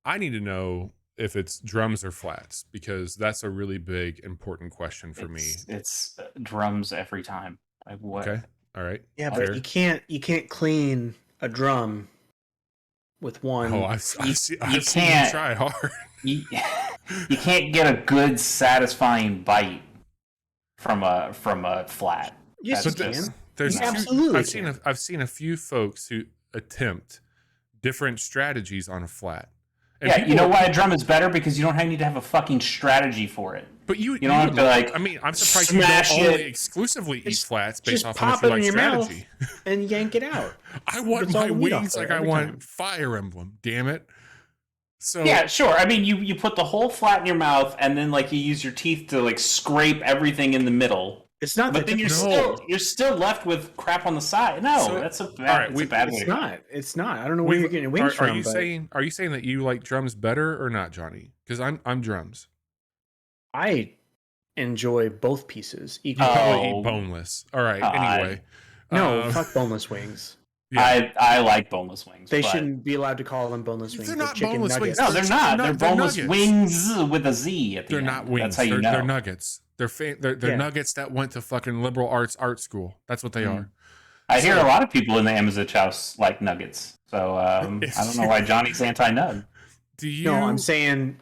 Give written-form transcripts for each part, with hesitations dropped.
I need to know if it's drums or flats, because that's a really big, important question for me. It's drums every time. Like what? Okay. All right. Yeah, Fair. but you can't clean a drum with one. Oh, I've seen you try hard. You can't get a good, satisfying bite from a flat. Yes, you can. There's absolutely. I've seen a few folks who attempt different strategies on a flat. And yeah, you know why a drum is better? Because you don't need to have a fucking strategy for it. But you don't have to like. I mean, I'm surprised you don't only exclusively eat flats based off how much you like strategy. And yank it out. I want my wings like I want Fire Emblem. Damn it. So yeah, sure. I mean, you put the whole flat in your mouth, and then like you use your teeth to like scrape everything in the middle. It's not. But then you're still left with crap on the side. No, that's a bad. It's a bad way. It's not. It's not. I don't know where you're getting wings from. Are you saying that you like drums better or not, Johnny? Because I'm drums. I enjoy both pieces. You probably eat boneless. All right. Anyway, no, fuck boneless wings. Yeah. I like boneless wings. They shouldn't be allowed to call them boneless wings. They're not boneless wings. No, they're not. They're boneless wings with a Z at the end. They're not wings. That's how you know. They're nuggets. They're nuggets that went to fucking liberal arts art school. That's what they are. I hear a lot of people in the Amazich house like nuggets. So I don't know why Johnny's anti-nug. No, I'm saying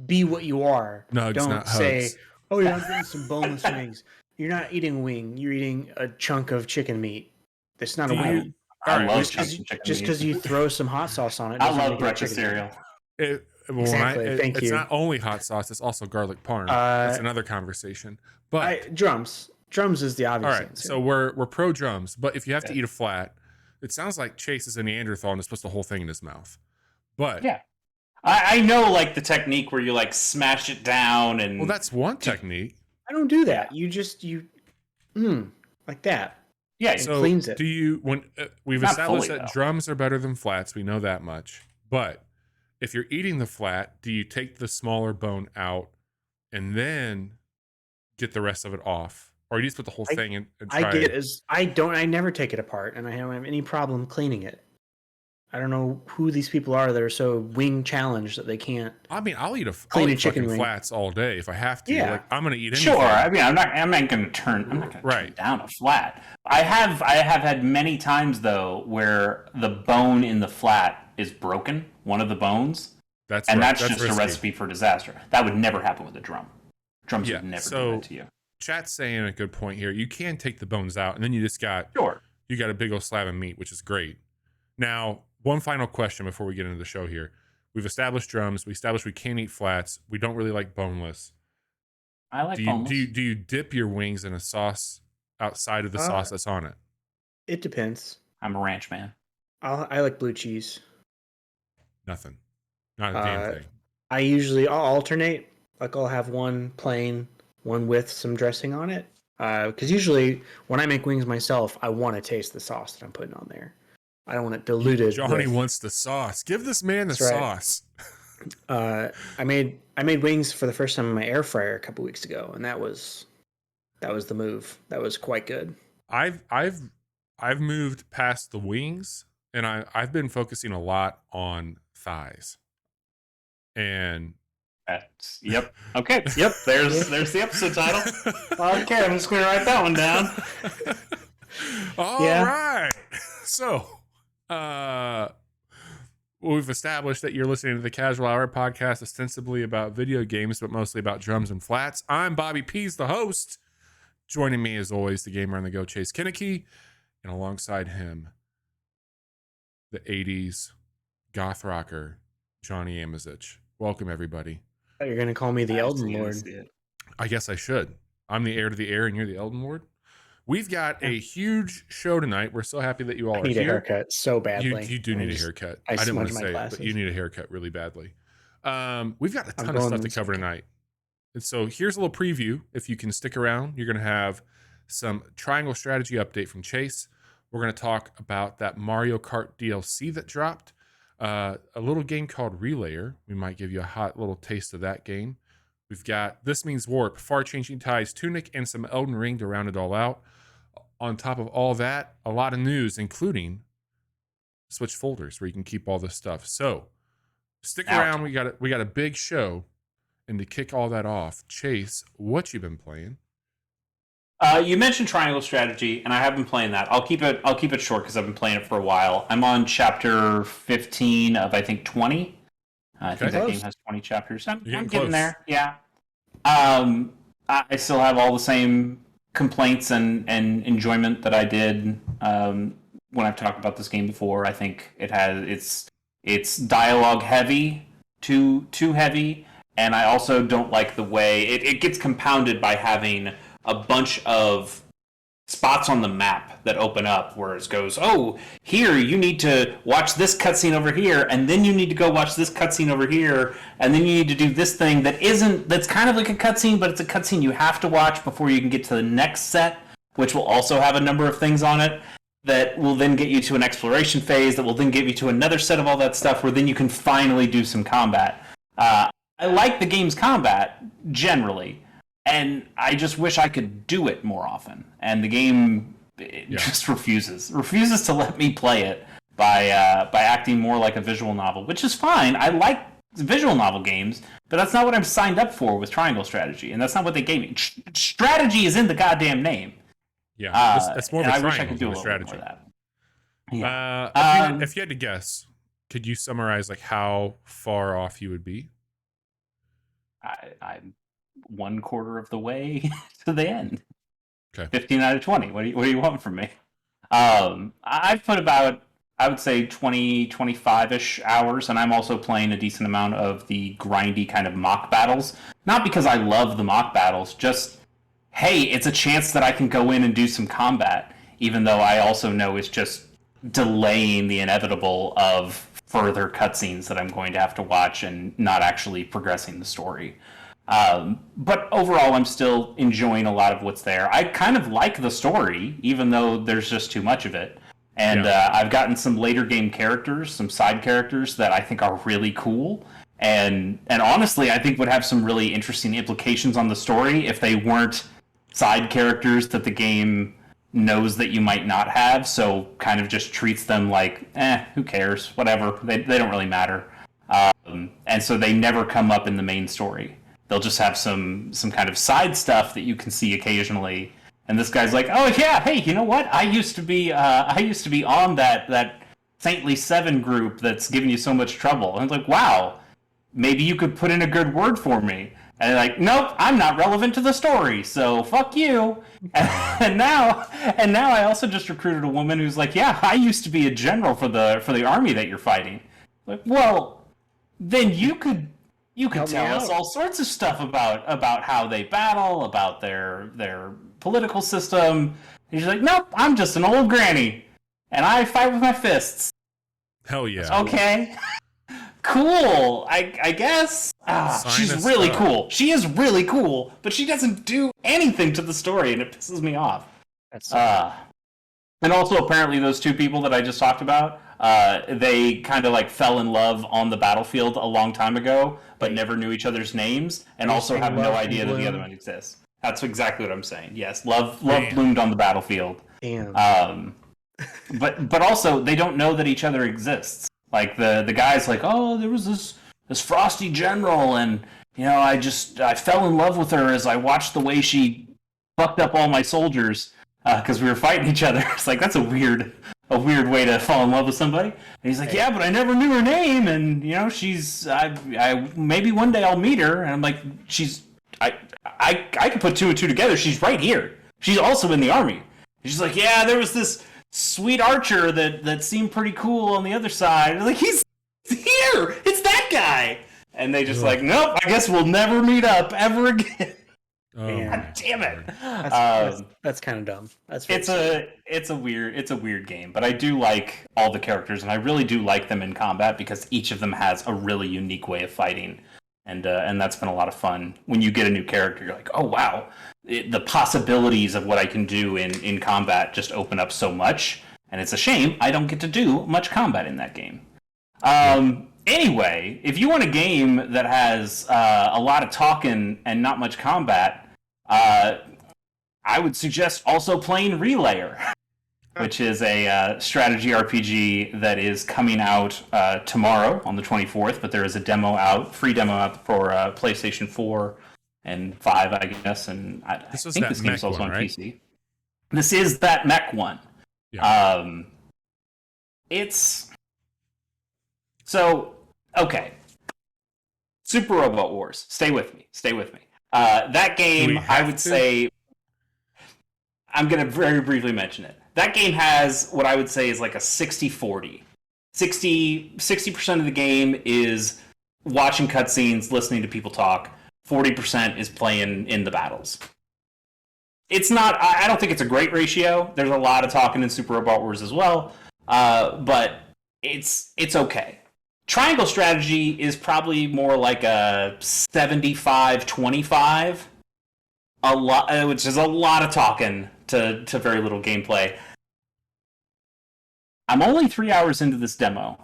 be what you are. Nugs, don't not say, hugs. oh, you're not getting some boneless wings. You're not eating wing. You're eating a chunk of chicken meat. It's not a wing. I love chunks of chicken just because you throw some hot sauce on it. I love breakfast cereal. Exactly. Thank you. It's not only hot sauce; it's also garlic parm. That's another conversation. But drums is the obvious. All right, answer. so we're pro drums. But if you have to eat a flat, it sounds like Chase is a Neanderthal and is supposed to whole thing in his mouth. But yeah, I know like the technique where you like smash it down and. Well, that's one technique. I don't do that. You like that. Yeah, it cleans it. Do you we've Not established fully, that though. drums are better than flats? We know that much. But if you're eating the flat, do you take the smaller bone out and then get the rest of it off, or you just put the whole thing in? And try I never take it apart, and I don't have any problem cleaning it. I don't know who these people are that are so wing challenged that they can't. I mean, I'll eat chicken wing. flats all day if I have to. Yeah. Like, I'm gonna eat anything. Sure. I mean, I'm not going to turn down a flat. I have had many times though where the bone in the flat is broken, one of the bones. That's just risky. A recipe for disaster. That would never happen with a drum. Drums would never do that to you. Chat's saying a good point here. You can take the bones out, and then you just got you got a big old slab of meat, which is great. Now, one final question before we get into the show here. We've established drums. We established we can't eat flats. We don't really like boneless. I like boneless. Do you dip your wings in a sauce outside of the sauce that's on it? It depends. I'm a ranch man. I like blue cheese. Nothing. Not a damn thing. I'll alternate. Like I'll have one plain, one with some dressing on it. Because usually when I make wings myself, I want to taste the sauce that I'm putting on there. I don't want it diluted. Johnny wants the sauce. Give this man the sauce. I made wings for the first time in my air fryer a couple weeks ago, and that was the move. That was quite good. I've moved past the wings, and I've been focusing a lot on thighs. And yep. Okay. Yep. There's the episode title. Okay, I'm just gonna write that one down. All right. So, we've established that you're listening to the Casual Hour podcast, ostensibly about video games, but mostly about drums and flats. I'm Bobby Pease, the host. Joining me, as always, the gamer on the go, Chase Kinnicky, and alongside him, the 80s goth rocker, Johnny Amazich. Welcome, everybody. You're going to call me the Elden Lord. I guess I should. I'm the heir to the heir, and you're the Elden Lord. We've got a huge show tonight. We're so happy that you all are here. I need a haircut so badly. You do need a haircut. I didn't want to say it, but you need a haircut really badly. We've got a ton of stuff to cover tonight. And so here's a little preview. If you can stick around, you're going to have some Triangle Strategy update from Chase. We're going to talk about that Mario Kart DLC that dropped. A little game called Relayer. We might give you a hot little taste of that game. We've got This Means Warp, Far Changing Tides, Tunic, and some Elden Ring to round it all out. On top of all that, a lot of news, including Switch folders where you can keep all this stuff. So Stick around. We got a big show, and to kick all that off, Chase, what you been playing? You mentioned Triangle Strategy, and I have been playing that. I'll keep it short because I've been playing it for a while. I'm on chapter 15 of I think 20. I think that game has 20 chapters. I'm getting there. Yeah. I still have all the same complaints and enjoyment that I did when I've talked about this game before. I think it's dialogue heavy, too heavy, and I also don't like the way it gets compounded by having a bunch of spots on the map that open up where it goes, oh, here you need to watch this cutscene over here, and then you need to go watch this cutscene over here, and then you need to do this thing that's kind of like a cutscene, but it's a cutscene you have to watch before you can get to the next set, which will also have a number of things on it that will then get you to an exploration phase that will then get you to another set of all that stuff where then you can finally do some combat. I like the game's combat generally, and I just wish I could do it more often. And the game just refuses to let me play it by acting more like a visual novel, which is fine. I like visual novel games, but that's not what I'm signed up for with Triangle Strategy, and that's not what they gave me. Strategy is in the goddamn name. Yeah, that's more of a triangle. I wish I could do a strategy. More of that. Yeah. If you had to guess, could you summarize like how far off you would be? I'm 1/4 of the way to the end. Okay. 15 out of 20. What do you want from me? I've put about, I would say 20, 25-ish hours, and I'm also playing a decent amount of the grindy kind of mock battles. Not because I love the mock battles, just, hey, it's a chance that I can go in and do some combat, even though I also know it's just delaying the inevitable of further cutscenes that I'm going to have to watch and not actually progressing the story. But overall, I'm still enjoying a lot of what's there. I kind of like the story, even though there's just too much of it. And I've gotten some later game characters, some side characters that I think are really cool. And honestly, I think would have some really interesting implications on the story if they weren't side characters that the game knows that you might not have. So kind of just treats them like, who cares? Whatever. They don't really matter. And so they never come up in the main story. They'll just have some kind of side stuff that you can see occasionally. And this guy's like, oh yeah, hey, you know what? I used to be on that Saintly Seven group that's giving you so much trouble. And it's like, wow, maybe you could put in a good word for me. And they're like, nope, I'm not relevant to the story, so fuck you. And now I also just recruited a woman who's like, yeah, I used to be a general for the army that you're fighting. Like, well, then you could tell us all sorts of stuff about how they battle, about their political system. And she's like, nope, I'm just an old granny, and I fight with my fists. Hell yeah. Okay. Cool. I guess. She's really cool. She is really cool, but she doesn't do anything to the story, and it pisses me off. And also, apparently, those two people that I just talked about, they kind of like fell in love on the battlefield a long time ago, but never knew each other's names, and also have no idea that the other one exists. That's exactly what I'm saying. Yes, love bloomed on the battlefield. Damn. But also, they don't know that each other exists. Like the guy's like, oh, there was this frosty general, and I fell in love with her as I watched the way she fucked up all my soldiers because we were fighting each other. It's like, that's a weird way to fall in love with somebody. And he's like, yeah, but I never knew her name, and she's I maybe one day I'll meet her. And I'm like, I could put two and two together. She's right here. She's also in the army. And she's like, yeah, there was this sweet archer that seemed pretty cool on the other side. Like, he's here. It's that guy. And they just like, nope, I guess we'll never meet up ever again. God damn it. That's kind of dumb. It's a weird game, but I do like all the characters, and I really do like them in combat because each of them has a really unique way of fighting. And that's been a lot of fun. When you get a new character, you're like, oh wow, the possibilities of what I can do in combat just open up so much. And it's a shame I don't get to do much combat in that game. Anyway, if you want a game that has a lot of talking and not much combat, I would suggest also playing Relayer. which is a strategy RPG that is coming out tomorrow on the 24th. But there is a free demo out for PlayStation 4 and 5, I guess. And I think this game's also on PC. This is that mech one. Yeah. It's so okay. Super Robot Wars. Stay with me. That game, I would say, I'm going to very briefly mention it. That game has what I would say is like a 60-40. 60% of the game is watching cutscenes, listening to people talk. 40% is playing in the battles. It's not, I don't think it's a great ratio. There's a lot of talking in Super Robot Wars as well. But it's okay. Triangle strategy is probably more like a 75-25. Which is a lot of talking to very little gameplay. I'm only 3 hours into this demo.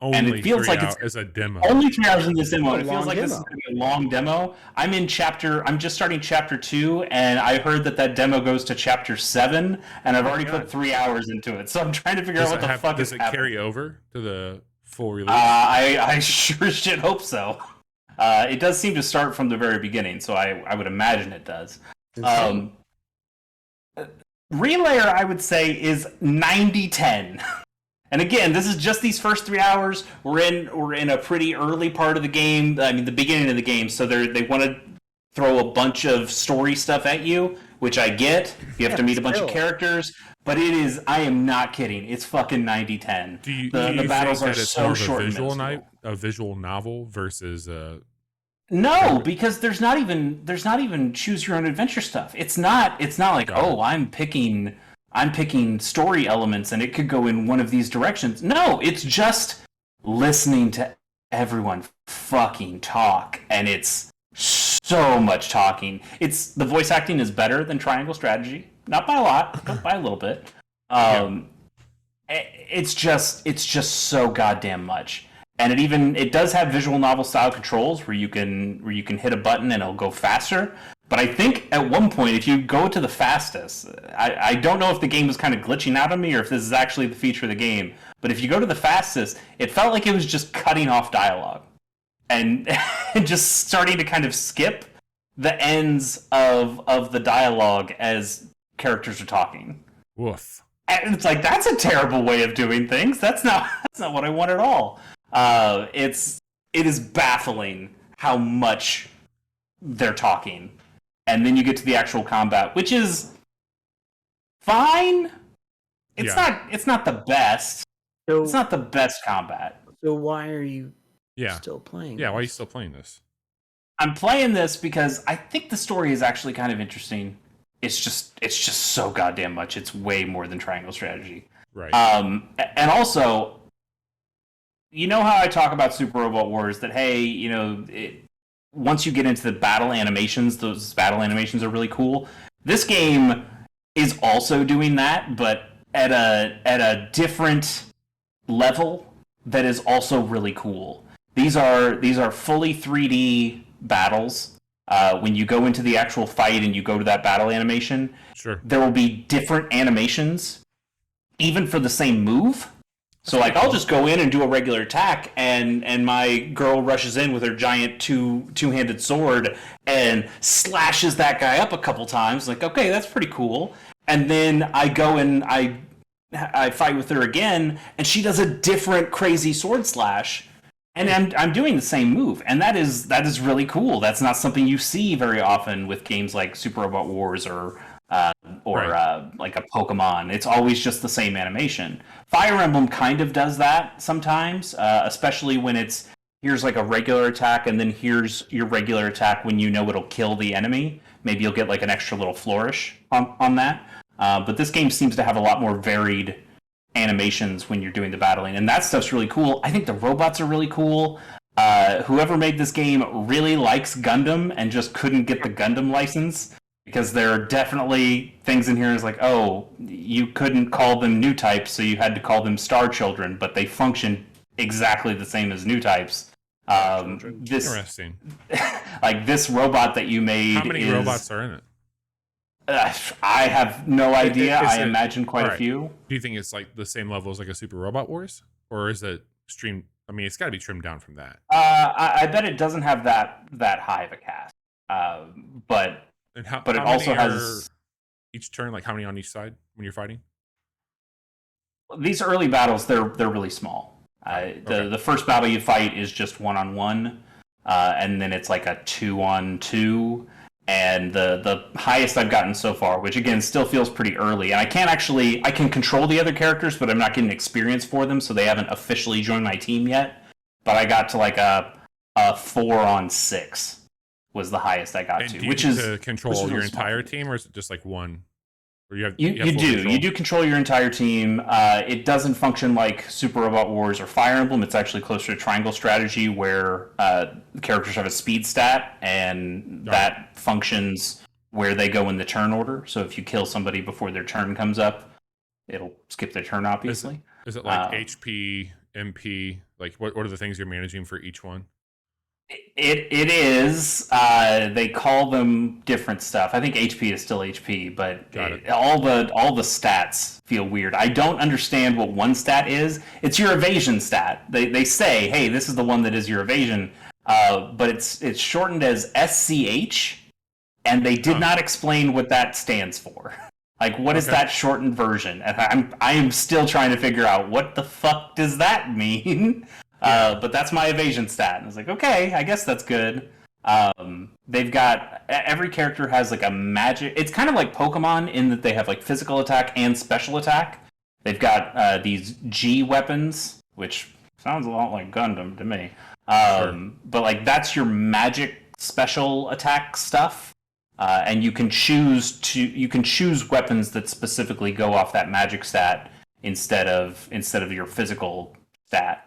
And it feels like it's a demo. Only 3 hours into this demo, and it feels like this is going to be a long demo. I'm just starting chapter 2, and I heard that demo goes to chapter 7, and I've already put 3 hours into it. So I'm trying to figure out what the fuck is happening. Does it carry over to the full release? I sure as shit hope so. It does seem to start from the very beginning, so I would imagine it does. Relayer, I would say, is 90-10. And again, this is just these first 3 hours. We're in a pretty early part of the game. I mean, the beginning of the game. So they want to throw a bunch of story stuff at you, which I get. You have to meet a bunch of characters. But it is, I am not kidding. It's fucking 90-10. Do you battles are so short. A visual novel versus No, because there's not even choose your own adventure stuff. It's not like, oh, I'm picking story elements and it could go in one of these directions. No, it's just listening to everyone fucking talk, and it's so much talking. The voice acting is better than Triangle Strategy. Not by a lot, but by a little bit. It's just so goddamn much. And it does have visual novel style controls where you can hit a button and it'll go faster. But I think at one point, if you go to the fastest, I don't know if the game was kind of glitching out on me or if this is actually the feature of the game. But if you go to the fastest, it felt like it was just cutting off dialogue and just starting to kind of skip the ends of the dialogue as characters are talking. Woof. And it's like, that's a terrible way of doing things. That's not what I want at all. It is baffling how much they're talking. And then you get to the actual combat, which is fine. It's not the best. It's not the best combat. So why are you still playing? Yeah, why are you still playing this? I'm playing this because I think the story is actually kind of interesting. It's just so goddamn much. It's way more than Triangle Strategy. Right. And also, you know how I talk about Super Robot Wars that, hey, once you get into the battle animations, those battle animations are really cool. This game is also doing that, but at a different level that is also really cool. These are fully 3D battles. When you go into the actual fight and you go to that battle animation, sure, there will be different animations, even for the same move. So, like, I'll just go in and do a regular attack, and my girl rushes in with her giant two-handed sword and slashes that guy up a couple times. Like, okay, that's pretty cool. And then I go and I fight with her again, and she does a different crazy sword slash. And I'm doing the same move, and that is really cool. That's not something you see very often with games like Super Robot Wars or like a Pokemon. It's always just the same animation. Fire Emblem kind of does that sometimes, especially when here's like a regular attack, and then here's your regular attack when you know it'll kill the enemy. Maybe you'll get like an extra little flourish on that. But this game seems to have a lot more varied animations when you're doing the battling, and that stuff's really cool. I think the robots are really cool. Whoever made this game really likes Gundam and just couldn't get the Gundam license, because there are definitely things in here is like, oh, you couldn't call them new types, so you had to call them Star Children, but they function exactly the same as new types. Interesting. Like this robot that you made. How many robots are in it? I have no idea. I imagine quite a few. Do you think it's like the same level as like a Super Robot Wars, or is it streamed? I mean, it's got to be trimmed down from that. I bet it doesn't have that high of a cast. But it also has each turn. Like how many on each side when you're fighting? These early battles, they're really small. The first battle you fight is just 1-on-1, and then it's like a 2-on-2. And the highest I've gotten so far, which again still feels pretty early, and I can control the other characters, but I'm not getting experience for them, so they haven't officially joined my team yet. But I got to like a 4-on-6 was the highest I got to, which is to control your entire team, or is it just like one? Or you do control your entire team. It doesn't function like Super Robot Wars or Fire Emblem. It's actually closer to Triangle Strategy, where the characters have a speed stat, and that functions where they go in the turn order. So if you kill somebody before their turn comes up, it'll skip their turn, obviously. Is it like HP, MP? Like what are the things you're managing for each one? It is. They call them different stuff. I think HP is still HP, but all the stats feel weird. I don't understand what one stat is. It's your evasion stat. They say, hey, this is the one that is your evasion, but it's shortened as SCH, and they did not explain what that stands for. Like, what is that shortened version? And I am still trying to figure out what the fuck does that mean. But that's my evasion stat. And I was like, okay, I guess that's good. They've got, every character has like a magic, it's kind of like Pokemon in that they have like physical attack and special attack. They've got these G weapons, which sounds a lot like Gundam to me. But like that's your magic special attack stuff. And you can choose weapons that specifically go off that magic stat instead of your physical stat.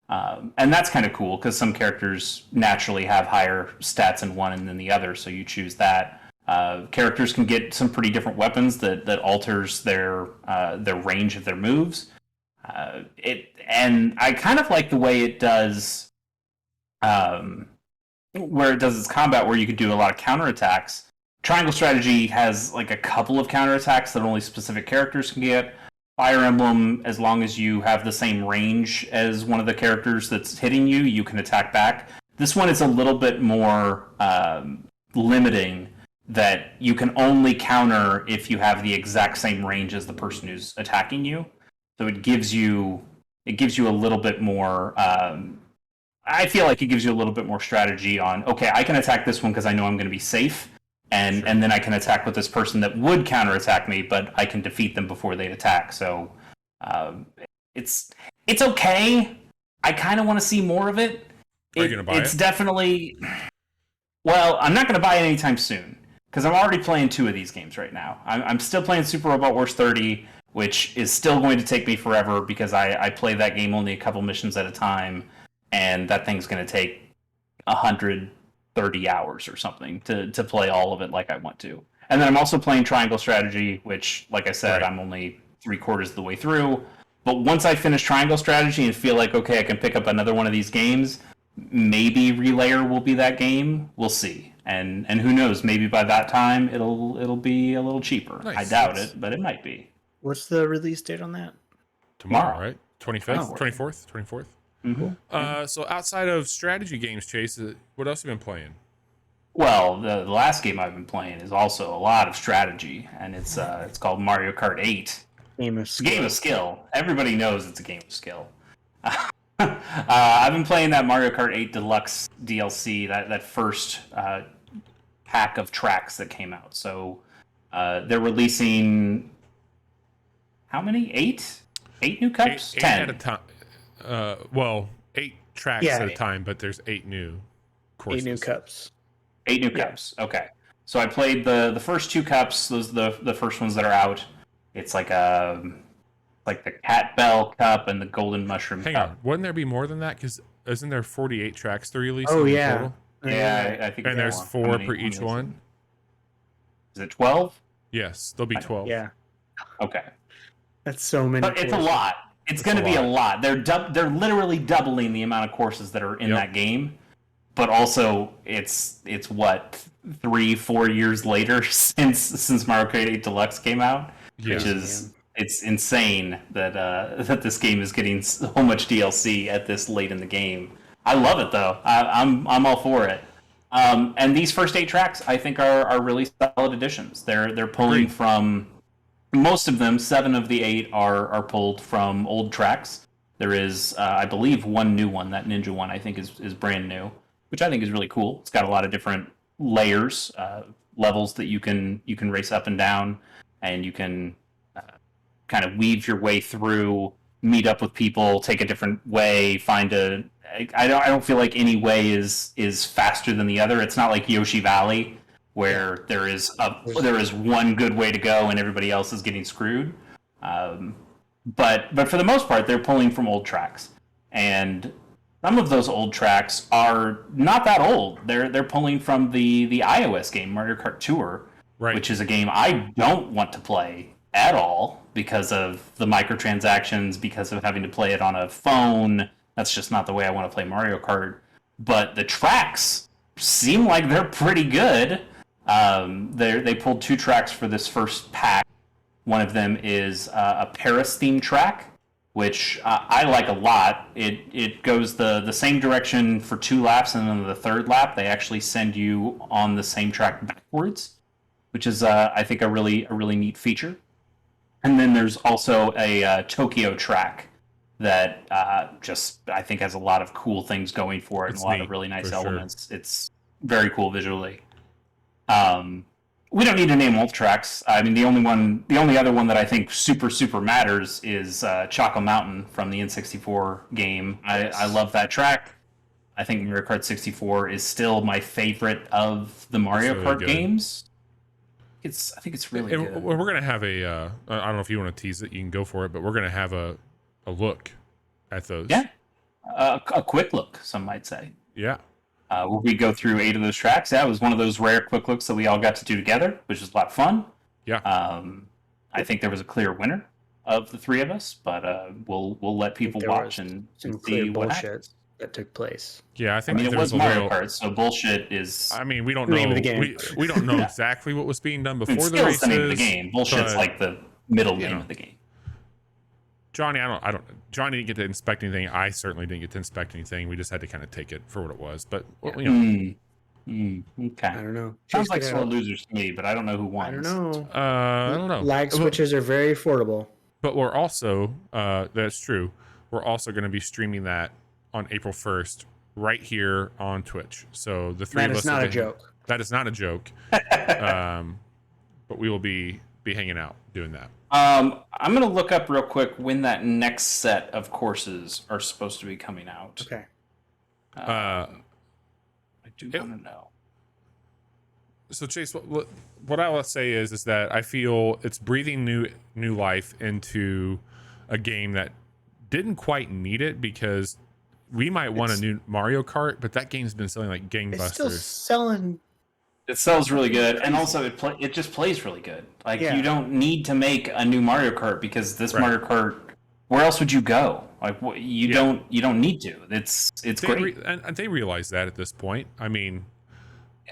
And that's kind of cool because some characters naturally have higher stats in one than the other, so you choose that. Characters can get some pretty different weapons that alters their range of their moves. And I kind of like the way it does, where it does its combat, where you can do a lot of counterattacks. Triangle Strategy has like a couple of counterattacks that only specific characters can get. Fire Emblem, as long as you have the same range as one of the characters that's hitting you, you can attack back. This one is a little bit more limiting, that you can only counter if you have the exact same range as the person who's attacking you. So it gives you a little bit more. I feel like it gives you a little bit more strategy on, okay, I can attack this one because I know I'm going to be safe. And then I can attack with this person that would counterattack me, but I can defeat them before they attack. So it's okay. I kind of want to see more of it. Are you going to buy it? It's definitely... Well, I'm not going to buy it anytime soon, because I'm already playing 2 of these games right now. I'm still playing Super Robot Wars 30, which is still going to take me forever, because I play that game only a couple missions at a time, and that thing's going to take 130 hours or something to play all of it like I want to. And then I'm also playing Triangle Strategy, which, like I said, I'm only 3/4 of the way through. But once I finish Triangle Strategy and feel like, okay, I can pick up another one of these games, maybe Relayer will be that game. We'll see. And who knows, maybe by that time it'll be a little cheaper. Nice. I doubt it, but it might be. What's the release date on that? Tomorrow, right? 25th? 24th? Mm-hmm. So outside of strategy games, Chase, what else have you been playing? Well, the last game I've been playing is also a lot of strategy, and it's called Mario Kart 8. Game of skill. Everybody knows it's a game of skill. I've been playing that Mario Kart 8 Deluxe DLC, that first pack of tracks that came out. So they're releasing how many? 8 new cups? 10 at a time. 8 tracks at a time, but there's 8 new courses. 8 new cups. 8 new cups. Okay. So I played the first 2 cups. Those are the first ones that are out. It's like the Cat Bell Cup and the Golden Mushroom Cup. Hang on. Wouldn't there be more than that? Because isn't there 48 tracks to release? Oh, yeah. Total? Yeah, I think. And there's 4 per each one? Is it 12? Yes, there'll be 12. Yeah. Okay. That's so many. But it's a lot. It's going to be a lot. They're literally doubling the amount of courses that are in that game. but also it's what 3-4 years later since Mario Kart 8 Deluxe came out, which is it's insane that that this game is getting so much DLC at this late in the game. I love it though. I'm all for it. And these first 8 tracks I think are really solid additions. They're pulling from most of them. 7 of the 8 are pulled from old tracks. There is I believe one new one. That Ninja one I think is brand new, which I think is really cool. It's got a lot of different layers, levels that you can race up and down, and you can kind of weave your way through, meet up with people, take a different way, I don't feel like any way is faster than the other. It's not like Yoshi Valley where there is one good way to go and everybody else is getting screwed. But for the most part, they're pulling from old tracks, and some of those old tracks are not that old. They're pulling from the iOS game Mario Kart Tour, which is a game I don't want to play at all because of the microtransactions, because of having to play it on a phone. That's just not the way I want to play Mario Kart. But the tracks seem like they're pretty good. They pulled 2 tracks for this first pack. One of them is a Paris theme track, which I like a lot. It goes the same direction for 2 laps, and then the third lap they actually send you on the same track backwards, which is I think a really neat feature. And then there's also a Tokyo track that just I think has a lot of cool things going for it, and a lot of really nice elements. Sure. It's very cool visually. We don't need to name all the tracks. I mean, the only other one that I think super matters is Choco Mountain from the N64 game. I love that track. I think Mario Kart 64 is still my favorite of the Mario Kart games. I think it's really good. We're gonna have a. I don't know if you want to tease it. You can go for it, but we're gonna have a look at those. Yeah, a quick look, some might say. Yeah. Where we go through 8 of those tracks. That was one of those rare quick looks that we all got to do together, which was a lot of fun. Yeah. I think there was a clear winner of the 3 of us, but we'll let people watch and see what happens. That took place. Yeah, I mean it was Mario Kart, so bullshit is. I mean, we don't know. We don't know exactly what was being done before the races. The name of the game. Bullshit's like the middle name of the game. Johnny, Johnny didn't get to inspect anything. I certainly didn't get to inspect anything. We just had to kind of take it for what it was. But okay. I don't know. Sounds like sore losers to me, but I don't know who won. I don't know. I don't know. Lag switches are very affordable. But we're also, that's true. We're also going to be streaming that on April 1st, right here on Twitch. So the 3 of us. That is not a joke. That is not a joke. But we will be hanging out doing that. I'm going to look up real quick when that next set of courses are supposed to be coming out. Okay. I do want to know. So Chase, what I will say is that I feel it's breathing new life into a game that didn't quite need it, because we might want a new Mario Kart, but that game's been selling like gangbusters. It's still selling. It sells really good, and also it just plays really good. Like you don't need to make a new Mario Kart, because this Mario Kart, where else would you go? Like you don't need to. It's great. And they realize that at this point. I mean,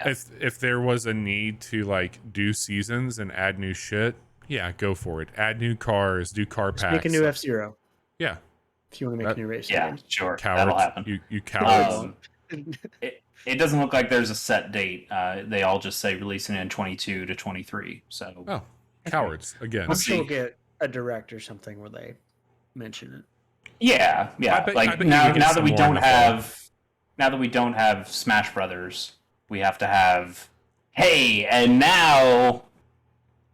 if there was a need to like do seasons and add new shit, go for it. Add new cars, do car packs. Make a new F-Zero. Yeah. If you want to make a new race. Yeah, sure. Cowards. That'll happen. You cowards. It doesn't look like there's a set date. They all just say releasing in 22 to 23. So cowards again. I'm sure we'll get a direct or something where they mention it. Yeah. Like now that we don't have Smash Brothers, we have to have. Hey, and now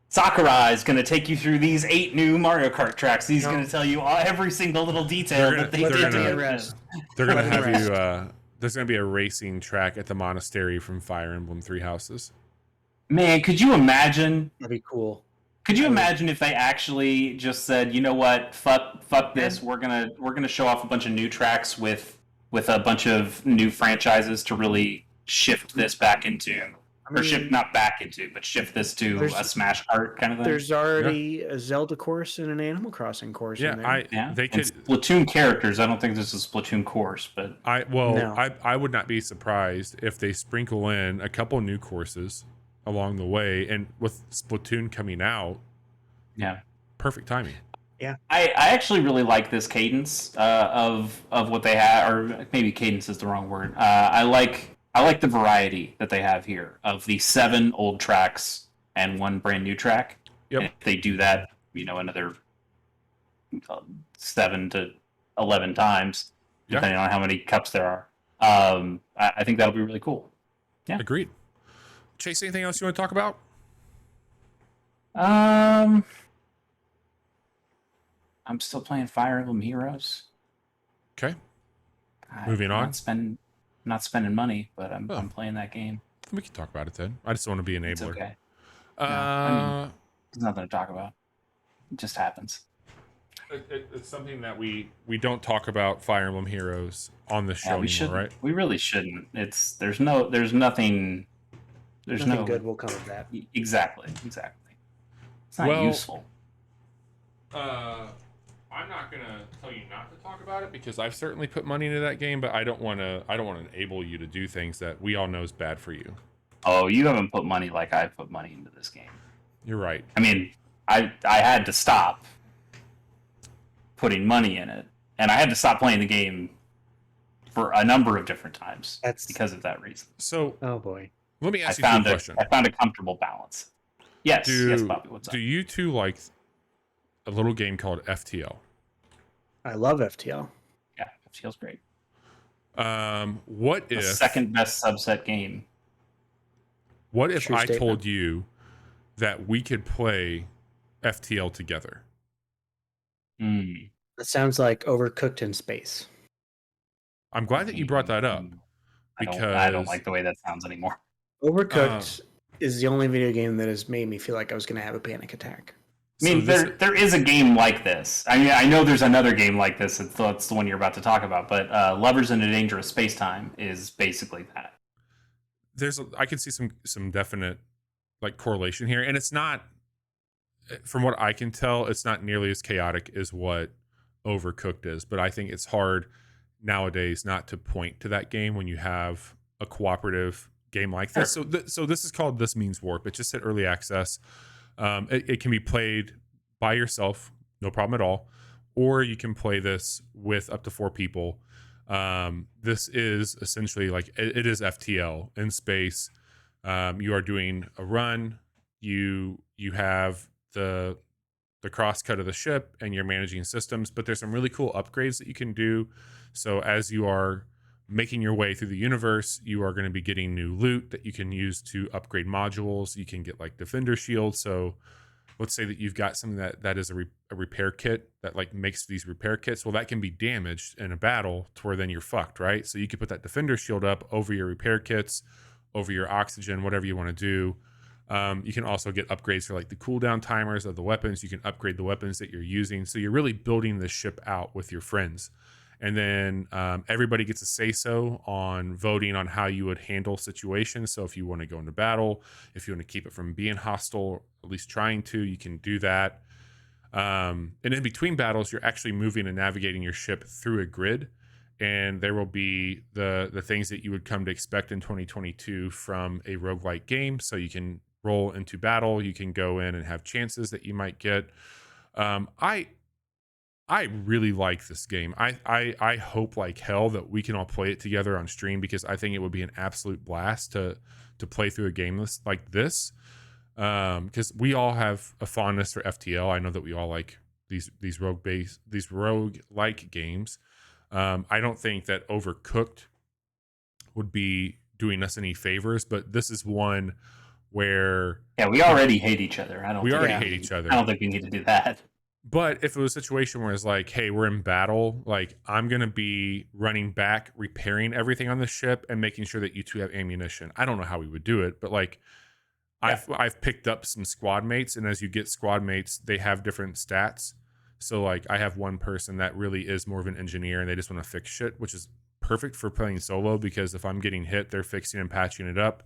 Sakurai is going to take you through these 8 new Mario Kart tracks. He's going to tell you every single little detail that they did to get rest. They're going to have you. There's going to be a racing track at the monastery from Fire Emblem 3 Houses. Man, could you imagine? That'd be cool. Could you imagine if they actually just said, you know what, fuck this, we're gonna show off a bunch of new tracks with a bunch of new franchises to really shift this back into or shift not back into, but shift this to a Smash Kart kind of thing. There's already a Zelda course and an Animal Crossing course in there. They could Splatoon characters. I don't think this is a Splatoon course, but I would not be surprised if they sprinkle in a couple new courses along the way, and with Splatoon coming out, perfect timing. Yeah, I actually really like this cadence of what they have, or maybe cadence is the wrong word. I like the variety that they have here of the 7 old tracks and 1 brand new track. Yep. And if they do that, another 7 to 11 times, depending on how many cups there are. I think that'll be really cool. Yeah. Agreed. Chase, anything else you want to talk about? I'm still playing Fire Emblem Heroes. Okay. Moving on. Not spending money, but I'm playing that game. We can talk about it then. I just want to be an enabler. It's okay. There's nothing to talk about. It just happens. It's something that we don't talk about Fire Emblem Heroes on the show anymore, right? We really shouldn't. There's nothing good will come of that. Exactly. It's not useful. I'm not gonna tell you not to talk about it because I've certainly put money into that game, but I don't want to enable you to do things that we all know is bad for you. Oh, you haven't put money like I put money into this game. You're right. I mean, I had to stop putting money in it, and I had to stop playing the game for a number of different times because of that reason. So, oh boy, let me ask you a question. I found a comfortable balance. Yes, Bobby, what's up? Do you two like a little game called FTL? I love FTL. Yeah, FTL's great. What if the second best subset game? What if I told you that we could play FTL together? That sounds like Overcooked in space. I'm glad that you brought that up because I don't like the way that sounds anymore. Overcooked is the only video game that has made me feel like I was going to have a panic attack. I mean, there is a game like this. I mean, I know there's another game like this. It's the one you're about to talk about. But Lovers in a Dangerous Space-Time is basically that. I can see some definite correlation here, and it's not, from what I can tell, it's not nearly as chaotic as what Overcooked is. But I think it's hard nowadays not to point to that game when you have a cooperative game like this. Sure. So this is called This Means Warp. It just hit early access. It can be played by yourself, no problem at all, or you can play this with up to 4 people. This is essentially it is FTL in space. You are doing a run. You have the cross cut of the ship, and you're managing systems. But there's some really cool upgrades that you can do. So as you are making your way through the universe, you are going to be getting new loot that you can use to upgrade modules. You can get Defender Shield. So let's say that you've got something that is a repair kit that makes these repair kits. Well, that can be damaged in a battle to where then you're fucked, right? So you can put that Defender Shield up over your repair kits, over your oxygen, whatever you want to do. You can also get upgrades for the cooldown timers of the weapons. You can upgrade the weapons that you're using. So you're really building the ship out with your friends. And then everybody gets a say-so on voting on how you would handle situations. So if you want to go into battle, if you want to keep it from being hostile, at least trying to, you can do that. And in between battles, you're actually moving and navigating your ship through a grid. And there will be the things that you would come to expect in 2022 from a roguelike game. So you can roll into battle. You can go in and have chances that you might get. I really like this game. I hope like hell that we can all play it together on stream, because I think it would be an absolute blast to play through a game like this. Because we all have a fondness for FTL. I know that we all like these rogue-like games. I don't think that Overcooked would be doing us any favors, but this is one where we already hate each other. I don't hate each other. I don't think we need to do that. But if it was a situation where it's hey, we're in battle, I'm going to be running back, repairing everything on the ship and making sure that you two have ammunition. I don't know how we would do it, but I've picked up some squad mates, and as you get squad mates, they have different stats. So I have one person that really is more of an engineer and they just want to fix shit, which is perfect for playing solo, because if I'm getting hit, they're fixing and patching it up.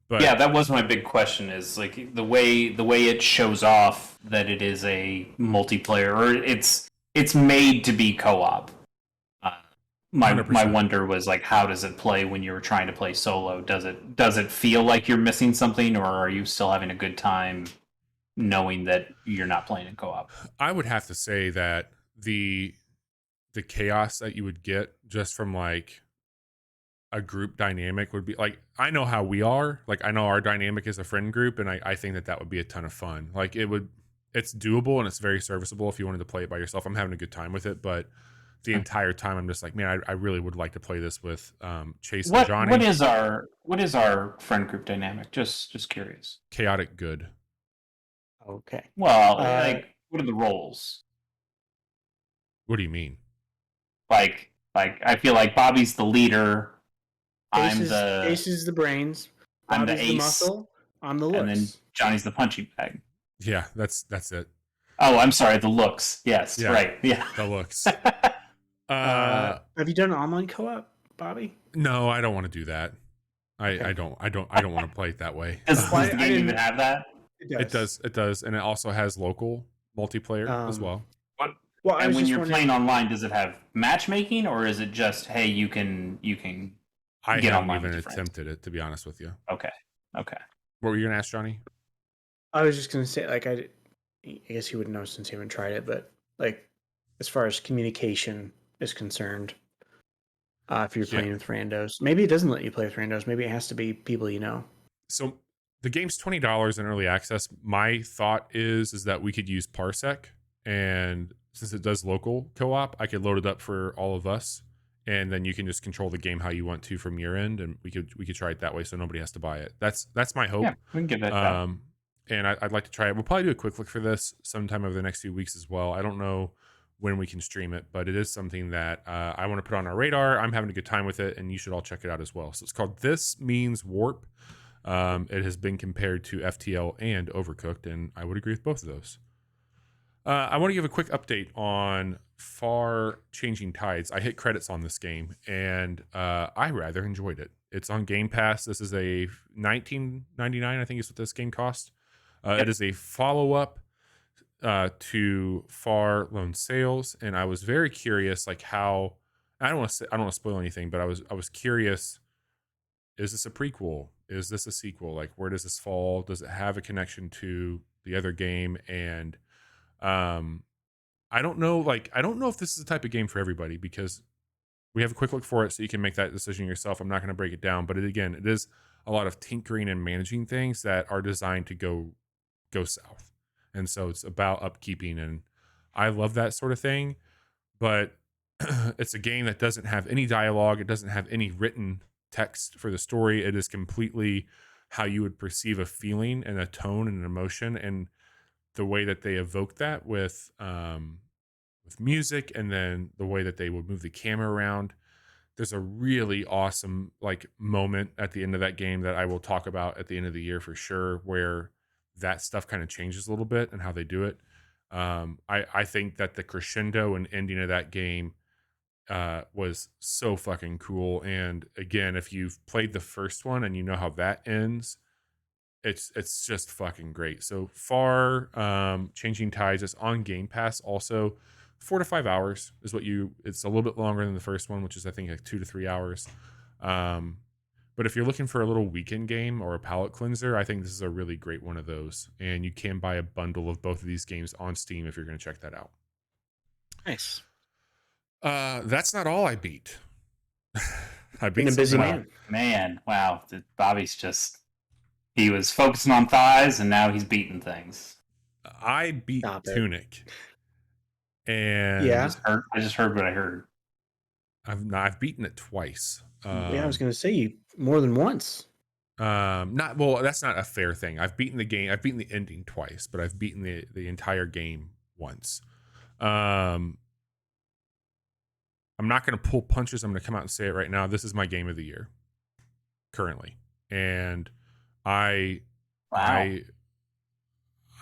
But yeah, that was my big question, is like the way it shows off that it is a multiplayer, or it's made to be co-op. My wonder was like, how does it play when you're trying to play solo? Does it feel like you're missing something, or are you still having a good time knowing that you're not playing in co-op? I would have to say that the chaos that you would get just from like a group dynamic would be like, I know how we are, like I know our dynamic is a friend group, and I think that would be a ton of fun. Like it's doable and it's very serviceable if you wanted to play it by yourself. I'm having a good time with it, but the entire time I'm just like, man, I really would like to play this with Chase and Johnny. What is our friend group dynamic? Just curious. Chaotic good. Okay. Well, like, what are the roles? What do you mean? Like I feel like Bobby's the leader. Ace is the brains. I'm Bobby's the ace. The muscle. I'm the looks. And then Johnny's the punching bag. Yeah, that's it. Oh, I'm sorry, the looks. Yes, yeah, right. Yeah, the looks. Have you done online co-op, Bobby? No, I don't want to do that. I don't want to play it that way. Does the game even have that? It does, and it also has local multiplayer as well. Well, and when you're playing online, does it have matchmaking, or is it just, hey, you can I haven't even attempted it, to be honest with you. Okay. What were you gonna ask, Johnny? I was just gonna say, like, I guess you wouldn't know since you haven't tried it, but like, as far as communication is concerned, if you're playing with randos, maybe it doesn't let you play with randos. Maybe it has to be people you know. So the game's $20 in early access. My thought is that we could use Parsec, and since it does local co-op, I could load it up for all of us, and then you can just control the game how you want to from your end, and we could try it that way, so nobody has to buy it. That's my hope. Yeah, we can give that. And I'd like to try it. We'll probably do a quick look for this sometime over the next few weeks as well. I don't know when we can stream it, but it is something that I want to put on our radar. I'm having a good time with it, and you should all check it out as well. So it's called This Means Warp. It has been compared to FTL and Overcooked, and I would agree with both of those. I want to give a quick update on Far Changing Tides. I hit credits on this game, and I rather enjoyed it. It's on Game Pass. This is a $19.99, I think is what this game cost. It is a follow-up to Far Lone Sails, and I was very curious, like how I don't want to spoil anything, but I was curious. Is this a prequel? Is this a sequel? Like, where does this fall? Does it have a connection to the other game? And I don't know. Like, I don't know if this is the type of game for everybody, because we have a quick look for it so you can make that decision yourself. I'm not going to break it down, but it is a lot of tinkering and managing things that are designed to go south. And so it's about upkeeping, and I love that sort of thing. But it's a game that doesn't have any dialogue. It doesn't have any written text for the story. It is completely how you would perceive a feeling and a tone and an emotion, and the way that they evoke that with music, and then the way that they would move the camera around. There's a really awesome like moment at the end of that game that I will talk about at the end of the year for sure, where that stuff kind of changes a little bit and how they do it. I think that the crescendo and ending of that game was so fucking cool. And again, if you've played the first one and you know how that ends, it's just fucking great. So Far Changing Tides is on Game Pass. Also 4 to 5 hours is it's a little bit longer than the first one, which is I think like 2 to 3 hours. But if you're looking for a little weekend game or a palate cleanser, I think this is a really great one of those. And you can buy a bundle of both of these games on Steam if you're going to check that out. Nice. That's not all I beat. I beat a busy man. Man, wow. Bobby's he was focusing on thighs, and now he's beating things. I beat Tunic. And yeah, I just heard what I heard. I've beaten it twice. I was going to say you more than once. That's not a fair thing. I've beaten the game. I've beaten the ending twice, but I've beaten the entire game once. I'm not going to pull punches. I'm going to come out and say it right now. This is my game of the year currently. And I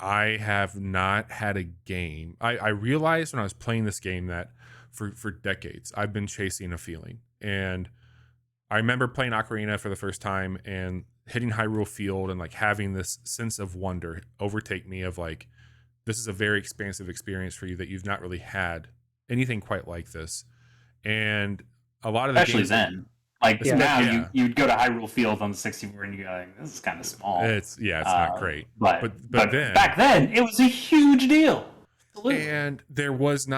have not had a game. I realized when I was playing this game that for decades, I've been chasing a feeling. And I remember playing Ocarina for the first time, and hitting Hyrule Field and like having this sense of wonder overtake me of like, this is a very expansive experience for you that you've not really had anything quite like this. And a lot of the especially games, then, like now you'd go to Hyrule Field on the 64 and you're like, this is kind of small. It's not great. But then, back then it was a huge deal. Absolutely. And there wasn't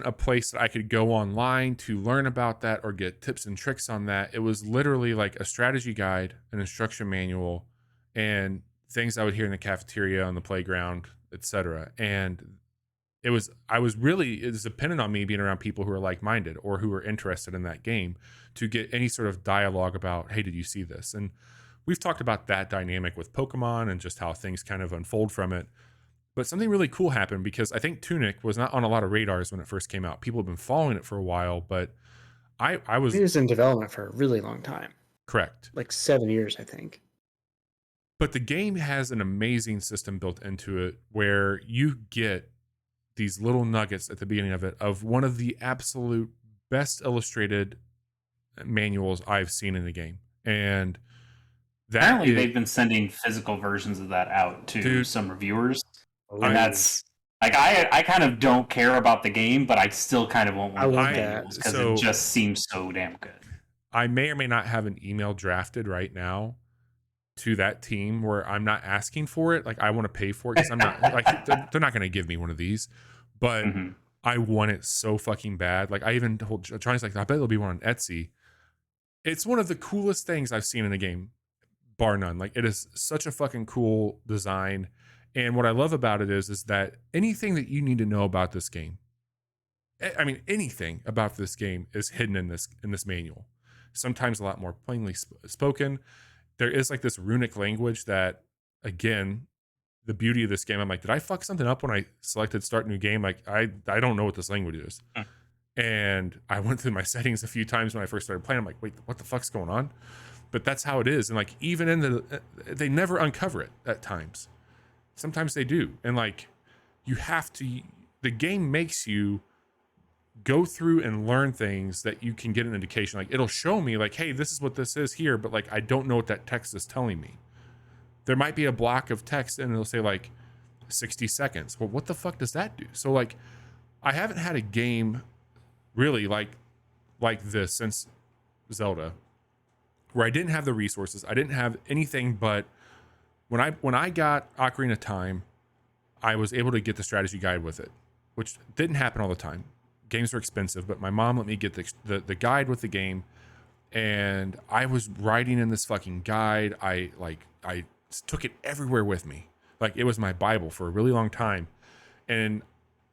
a place that I could go online to learn about that or get tips and tricks on that. It was literally like a strategy guide, an instruction manual, and things I would hear in the cafeteria, on the playground, etc. And it was dependent on me being around people who are like-minded or who are interested in that game to get any sort of dialogue about, hey, did you see this? And we've talked about that dynamic with Pokemon and just how things kind of unfold from it. But something really cool happened because I think Tunic was not on a lot of radars when it first came out. People have been following it for a while, but it was in development for a really long time. Correct. Like 7 years, I think. But the game has an amazing system built into it where you get these little nuggets at the beginning of it of one of the absolute best illustrated manuals I've seen in the game. And apparently they've been sending physical versions of that out to some reviewers. And that's like, I kind of don't care about the game, but I still kind of want one of those manuals because it just seems so damn good. I may or may not have an email drafted right now to that team where I'm not asking for it. Like, I want to pay for it because I'm not like, they're not going to give me one of these, but I want it so fucking bad. Like, I even told Johnny's like, I bet there'll be one on Etsy. It's one of the coolest things I've seen in a game, bar none. Like, it is such a fucking cool design. And what I love about it is that anything that you need to know about this game, I mean, anything about this game is hidden in this manual. Sometimes a lot more plainly spoken. There is like this runic language that, again, the beauty of this game, I'm like, did I fuck something up when I selected start new game? Like, I don't know what this language is. And I went through my settings a few times when I first started playing. I'm like, wait, what the fuck's going on? But that's how it is. And like, even they never uncover it at times. Sometimes they do. And like, the game makes you go through and learn things that you can get an indication. Like, it'll show me like, hey, this is what this is here, but like, I don't know what that text is telling me. There might be a block of text and it'll say like 60 seconds. Well, what the fuck does that do? So like, I haven't had a game really like this since Zelda, where I didn't have the resources. I didn't have anything, but when I got Ocarina of Time, I was able to get the strategy guide with it, which didn't happen all the time. Games are expensive, but my mom let me get the guide with the game, and I was writing in this fucking guide. I took it everywhere with me. Like, it was my Bible for a really long time. And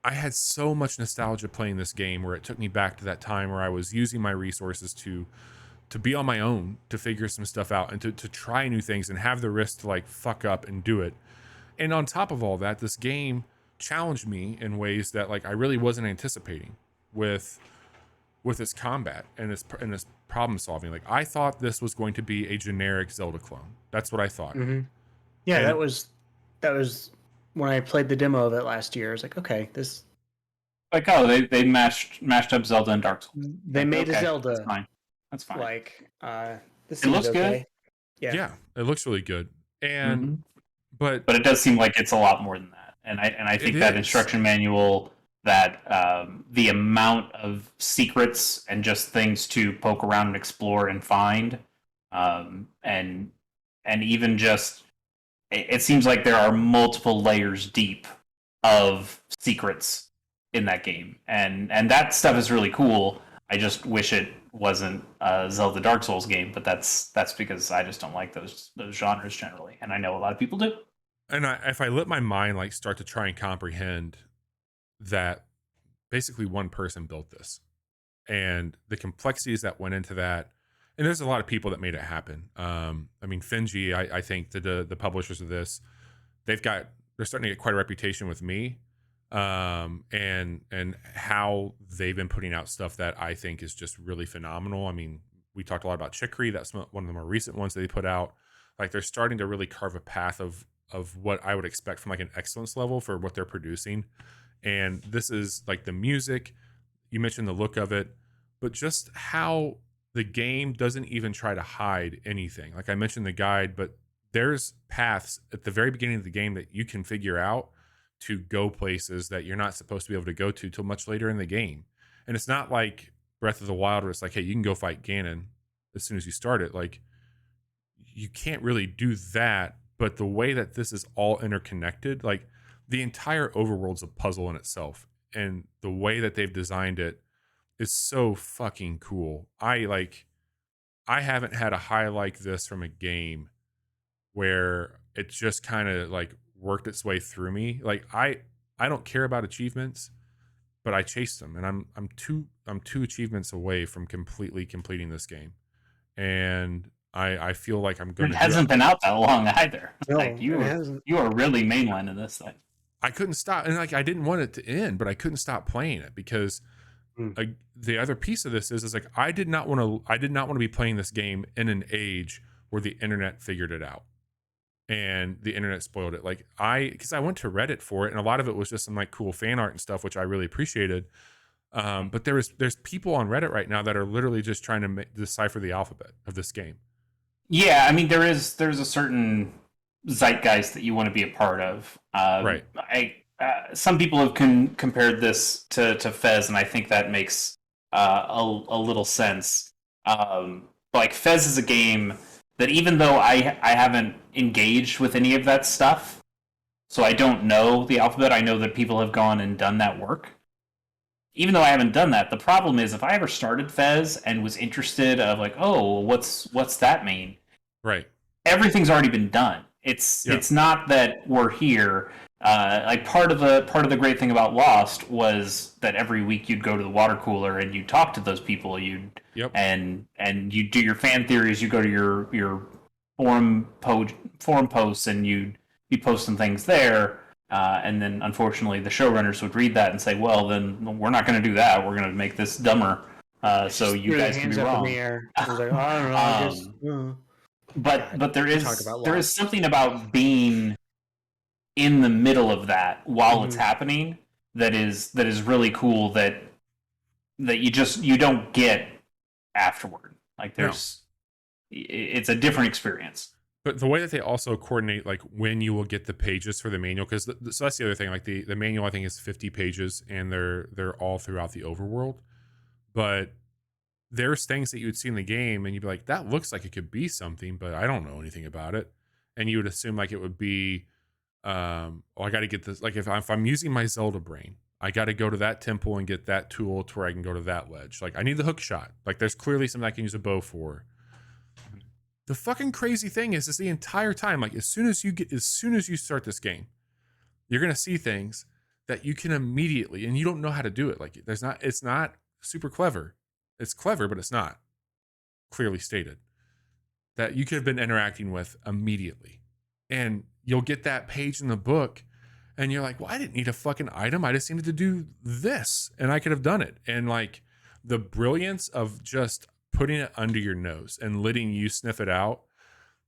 I had so much nostalgia playing this game where it took me back to that time where I was using my resources to be on my own, to figure some stuff out and to try new things and have the risk to like fuck up and do it. And on top of all that, this game challenged me in ways that like I really wasn't anticipating with its combat and its problem solving. Like, I thought this was going to be a generic Zelda clone. That's what I thought. Yeah, and that was when I played the demo of it last year. I was like, okay, this like, oh, they mashed up Zelda and Dark Souls. They made a Zelda. That's fine. Like, this looks good. Yeah, it looks really good. And but it does seem like it's a lot more than that. And I think that instruction manual, that the amount of secrets and just things to poke around and explore and find, and even just, it seems like there are multiple layers deep of secrets in that game, and that stuff is really cool. I just wish it wasn't a Zelda Dark Souls game, but that's because I just don't like those genres generally, and I know a lot of people do. And if I let my mind like start to try and comprehend that basically one person built this and the complexities that went into that, and there's a lot of people that made it happen. I mean, Finji, I think the publishers of this, they're starting to get quite a reputation with me, and how they've been putting out stuff that I think is just really phenomenal. I mean, we talked a lot about Chicory. That's one of the more recent ones that they put out. Like, they're starting to really carve a path of what I would expect from like an excellence level for what they're producing. And this is like the music, you mentioned the look of it, but just how the game doesn't even try to hide anything. Like I mentioned the guide, but there's paths at the very beginning of the game that you can figure out to go places that you're not supposed to be able to go to till much later in the game. And it's not like Breath of the Wild where it's like, hey, you can go fight Ganon as soon as you start it. Like, you can't really do that. But the way that this is all interconnected, like the entire overworld's a puzzle in itself. And the way that they've designed it is so fucking cool. I haven't had a high like this from a game where it just kind of like worked its way through me. Like I don't care about achievements, but I chased them, and I'm two achievements away from completely completing this game. And I feel like I'm going to. It hasn't been out that long either. No, like you are really mainlining this thing. I couldn't stop, and like I didn't want it to end, but I couldn't stop playing it because the other piece of this is like I did not want to be playing this game in an age where the internet figured it out and the internet spoiled it. Like because I went to Reddit for it, and a lot of it was just some like cool fan art and stuff, which I really appreciated. But there's people on Reddit right now that are literally just trying to decipher the alphabet of this game. Yeah, I mean there's a certain zeitgeist that you want to be a part of. Right. Some people have compared this to Fez, and I think that makes a little sense. Like Fez is a game that even though I haven't engaged with any of that stuff, so I don't know the alphabet, I know that people have gone and done that work. Even though I haven't done that, the problem is if I ever started Fez and was interested of like, oh, what's that mean? Right. Everything's already been done. It's not that we're here. Like part of the great thing about Lost was that every week you'd go to the water cooler and you'd talk to those people. And you do your fan theories. You go to your forum posts and you'd be posting things there. And then unfortunately the showrunners would read that and say, well, then we're not going to do that. We're going to make this dumber. So you guys can be wrong. I was like, I don't know. I guess, But there is something about being in the middle of that while it's happening that is really cool that you don't get afterward. Like it's a different experience. But the way that they also coordinate like when you will get the pages for the manual, because so that's the other thing. Like the manual I think is 50 pages and they're all throughout the overworld. But there's things that you would see in the game and you'd be like, that looks like it could be something, but I don't know anything about it. And you would assume like it would be, I got to get this. Like if I'm using my Zelda brain, I got to go to that temple and get that tool to where I can go to that ledge. Like I need the hook shot. Like there's clearly something I can use a bow for. The fucking crazy thing is the entire time, like as soon as you start this game, you're going to see things that you can immediately, and you don't know how to do it. Like it's not super clever. It's clever, but it's not clearly stated that you could have been interacting with immediately. And you'll get that page in the book and you're like, well, I didn't need a fucking item. I just needed to do this and I could have done it. And like the brilliance of just putting it under your nose and letting you sniff it out,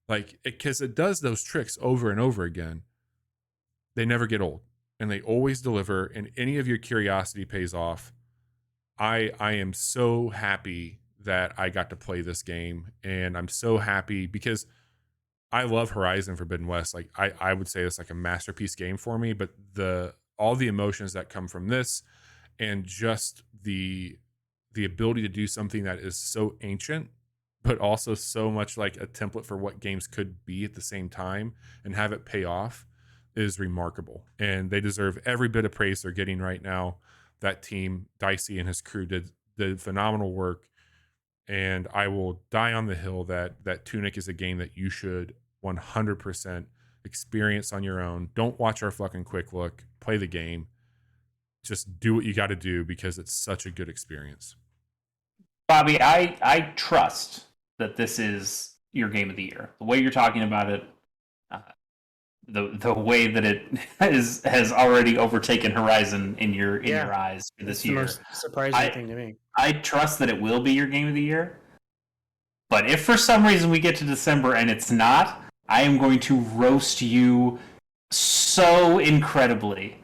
like because it does those tricks over and over again. They never get old and they always deliver, and any of your curiosity pays off. I am so happy that I got to play this game, and I'm so happy because I love Horizon Forbidden West. Like I would say it's like a masterpiece game for me, but all the emotions that come from this and just the ability to do something that is so ancient, but also so much like a template for what games could be at the same time and have it pay off is remarkable. And they deserve every bit of praise they're getting right now. That team, Dicey and his crew did phenomenal work. And I will die on the hill that Tunic is a game that you should 100% experience on your own. Don't watch our fucking quick look. Play the game. Just do what you got to do because it's such a good experience. Bobby, I trust that this is your game of the year. The way you're talking about it, the way that it has already overtaken Horizon in your eyes for this year. It's the most surprising thing to me. I trust that it will be your game of the year. But if for some reason we get to December and it's not, I am going to roast you so incredibly.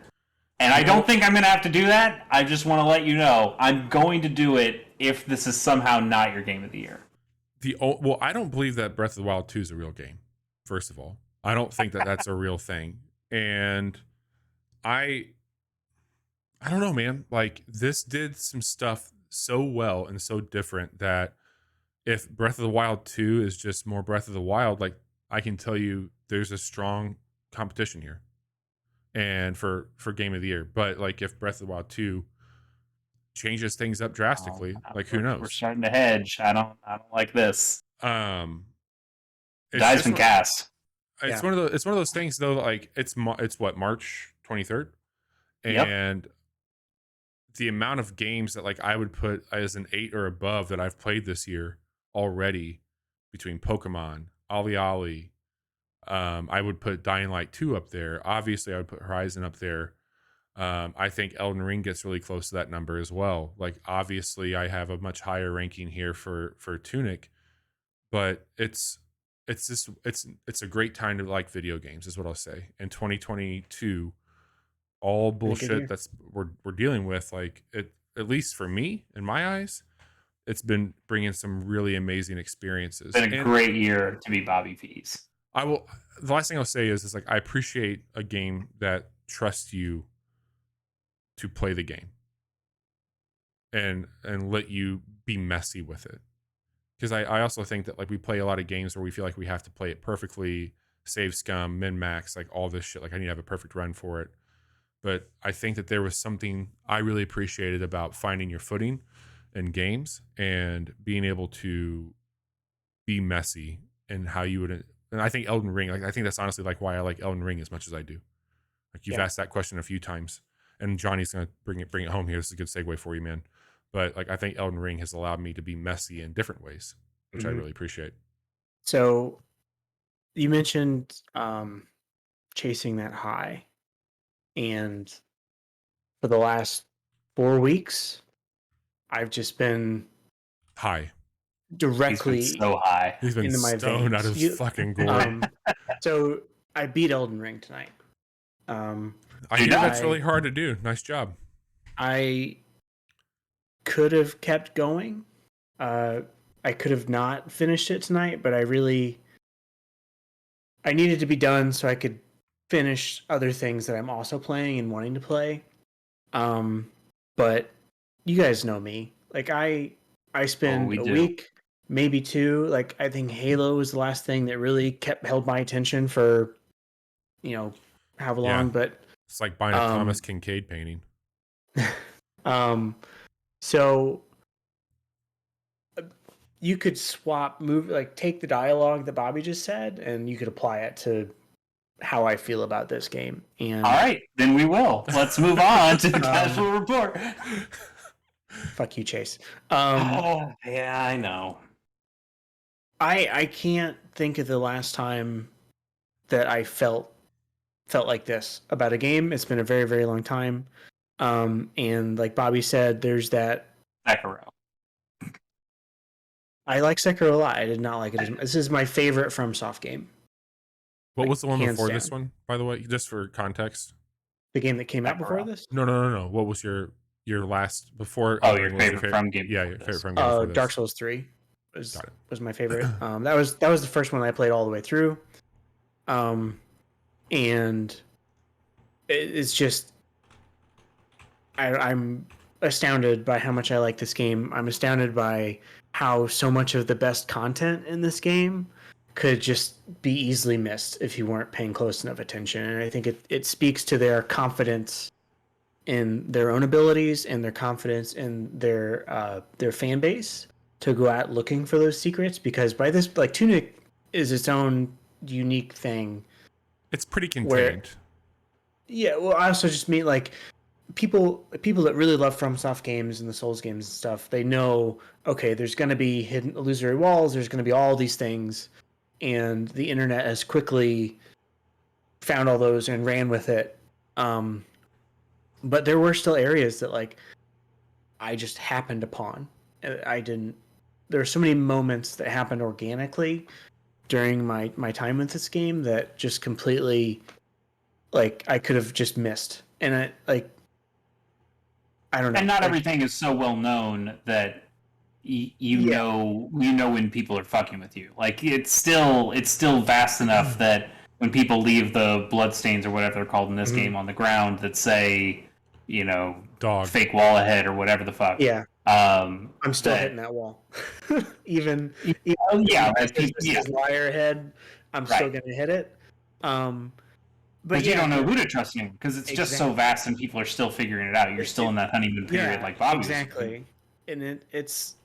And I don't think I'm going to have to do that. I just want to let you know I'm going to do it if this is somehow not your game of the year. Well, I don't believe that Breath of the Wild 2 is a real game. First of all, I don't think that that's a real thing. And I don't know, man. Like, this did some stuff so well and so different that if Breath of the Wild 2 is just more Breath of the Wild, like, I can tell you there's a strong competition here and for game of the year. But like, if Breath of the Wild 2 changes things up drastically, like, who knows? We're starting to hedge. I don't like this. It's Dice and cast. It's one of those things though. Like, it's what, March 23rd, and the amount of games that, like, I would put as an 8 or above that I've played this year already, between Pokemon, Ollie, I would put Dying Light 2 up there. Obviously, I would put Horizon up there. I think Elden Ring gets really close to that number as well. Like, obviously, I have a much higher ranking here for Tunic, but it's a great time to like video games, is what I'll say. In 2022, all bullshit that's we're dealing with, like, it, at least for me, in my eyes, it's been bringing some really amazing experiences. It's been a great year to be Bobby V's. The last thing I'll say is like, I appreciate a game that trusts you to play the game and let you be messy with it. Because I also think that, like, we play a lot of games where we feel like we have to play it perfectly, save scum, min max, like all this shit. Like, I need to have a perfect run for it. But I think that there was something I really appreciated about finding your footing in games and being able to be messy and how you would. And I think Elden Ring, like, I think that's honestly like why I like Elden Ring as much as I do. Like, you've asked that question a few times, and Johnny's gonna bring it home here. This is a good segue for you, man. But like, I think Elden Ring has allowed me to be messy in different ways, which I really appreciate. So you mentioned chasing that high, and for the last 4 weeks, I've just been high. Directly so high. He's been into my stoned out of his fucking glory. So I beat Elden Ring tonight. I hear that's really hard to do. Nice job. I could have kept going. I could have not finished it tonight, but I needed to be done so I could finish other things that I'm also playing and wanting to play. But you guys know me. Like, I spend a week, maybe 2. Like, I think Halo was the last thing that really held my attention for, however long. But it's like buying a Thomas Kincaid painting. So you could take the dialogue that Bobby just said, and you could apply it to how I feel about this game. And all right, then we will. Let's move on to the casual report. Fuck you, Chase. Yeah, I know. I can't think of the last time that I felt like this about a game. It's been a very, very long time. And like Bobby said, there's that Sekiro. I like Sekiro a lot. I did not like it. This is my favorite FromSoft game. What was the one before this one, by the way? Just for context. The game that came out before this? No. What was your last before? Oh, your favorite From game. Yeah, your favorite From game. Dark Souls 3 was my favorite. That was the first one I played all the way through. And it's just I'm astounded by how much I like this game. I'm astounded by how so much of the best content in this game could just be easily missed if you weren't paying close enough attention. And I think it speaks to their confidence in their own abilities and their confidence in their fan base to go out looking for those secrets. Because by this, like, Tunic is its own unique thing. It's pretty contained. Well, I also just mean, like, people that really love FromSoft games and the Souls games and stuff, they know, okay, there's going to be hidden illusory walls, there's going to be all these things, and the internet has quickly found all those and ran with it. But there were still areas that, like, I just happened upon. There were so many moments that happened organically during my time with this game that just completely, like, I could have just missed. And I don't know. And not everything is so well known that you know when people are fucking with you. Like it's still vast enough that when people leave the bloodstains or whatever they're called in this game on the ground that say, dog, fake wall ahead or whatever the fuck. Yeah. I'm still hitting that wall. even this liar ahead, I'm still gonna hit it. But you don't know who to trust anymore because it's just so vast and people are still figuring it out. You're still in that honeymoon period, like Bobby. Exactly. And it's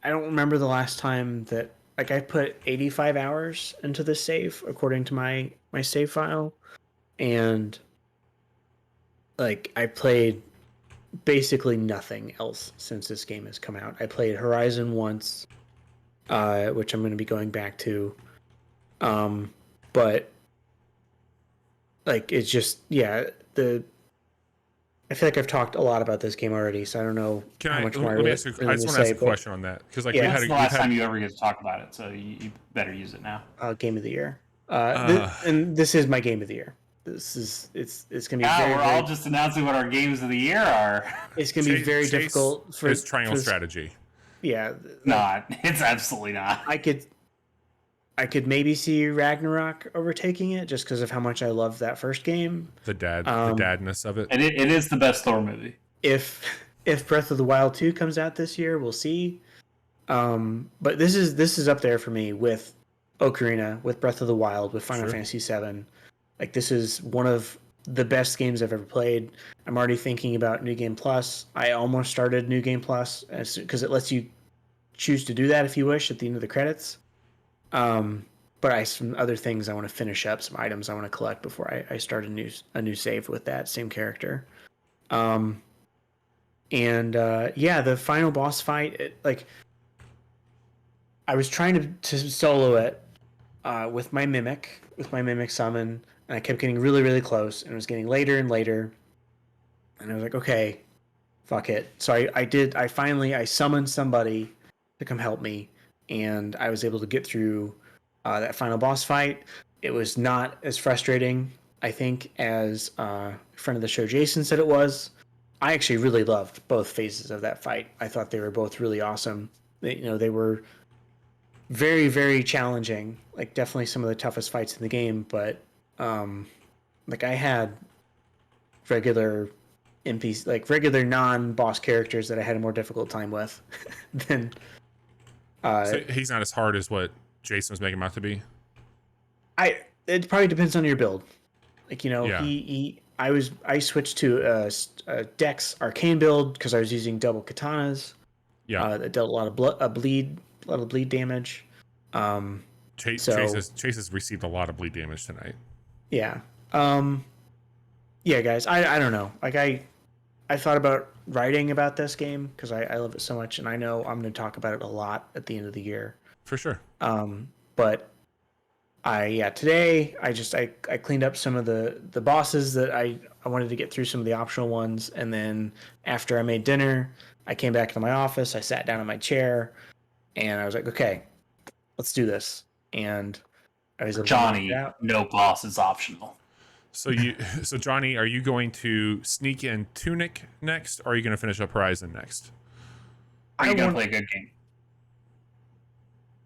I don't remember the last time that I put 85 hours into the save according to my save file, and I played basically nothing else since this game has come out. I played Horizon once, which I'm going to be going back to, but it's just I feel like I've talked a lot about this game already, so I don't know how much more. Let me ask you, I just want to ask a question on that because it's the last time you ever get to talk about it, so you better use it now. Game of the year, and this is my game of the year. It's gonna be. We're all just announcing what our games of the year are. It's gonna be very difficult for it's triangle strategy. Yeah, it's absolutely not. I could maybe see Ragnarok overtaking it just because of how much I love that first game. The dadness of it. And it is the best Thor movie. If Breath of the Wild 2 comes out this year, we'll see. But this is up there for me with Ocarina, with Breath of the Wild, with Final Fantasy VII. This is one of the best games I've ever played. I'm already thinking about New Game Plus. I almost started New Game Plus because it lets you choose to do that if you wish at the end of the credits. But some other things I want to finish up, some items I want to collect before I start a new save with that same character. The final boss fight, I was trying to solo it with my mimic summon, and I kept getting really, really close, and it was getting later and later, and I was like, okay, fuck it. So I summoned somebody to come help me, and I was able to get through that final boss fight. It was not as frustrating, I think, as friend of the show Jason said it was. I actually really loved both phases of that fight. I thought they were both really awesome. They were very, very challenging. Definitely some of the toughest fights in the game. But I had regular NPCs, regular non-boss characters that I had a more difficult time with than. So he's not as hard as what Jason was making him out to be. It probably depends on your build. I switched to a Dex Arcane build because I was using double katanas. Yeah, that dealt a lot of bleed damage. Chase has received a lot of bleed damage tonight. Yeah. Guys, I don't know. I thought about writing about this game because I love it so much, and I know I'm going to talk about it a lot at the end of the year. For sure. But today I cleaned up some of the bosses that I wanted to get through, some of the optional ones, and then after I made dinner, I came back to my office, I sat down in my chair, and I was like, okay, let's do this. And I was Johnny, no boss is optional. So Johnny, are you going to sneak in Tunic next, or are you going to finish up Horizon next? Are you going to play a good game?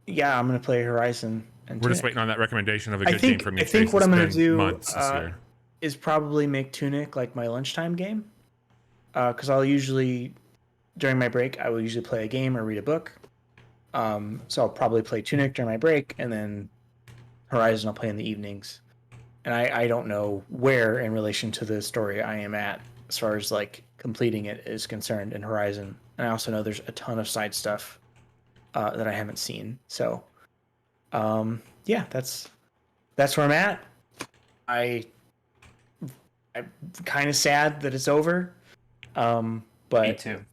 Yeah, I'm going to play Horizon. And we're just waiting on that recommendation of a good game for me. I think what I'm going to do is probably make Tunic my lunchtime game. Because I'll usually, during my break, I will usually play a game or read a book. So I'll probably play Tunic during my break, and then Horizon I'll play in the evenings. And I don't know where in relation to the story I am at as far as completing it is concerned in Horizon. And I also know there's a ton of side stuff that I haven't seen. So that's where I'm at. I'm kind of sad that it's over. But me too.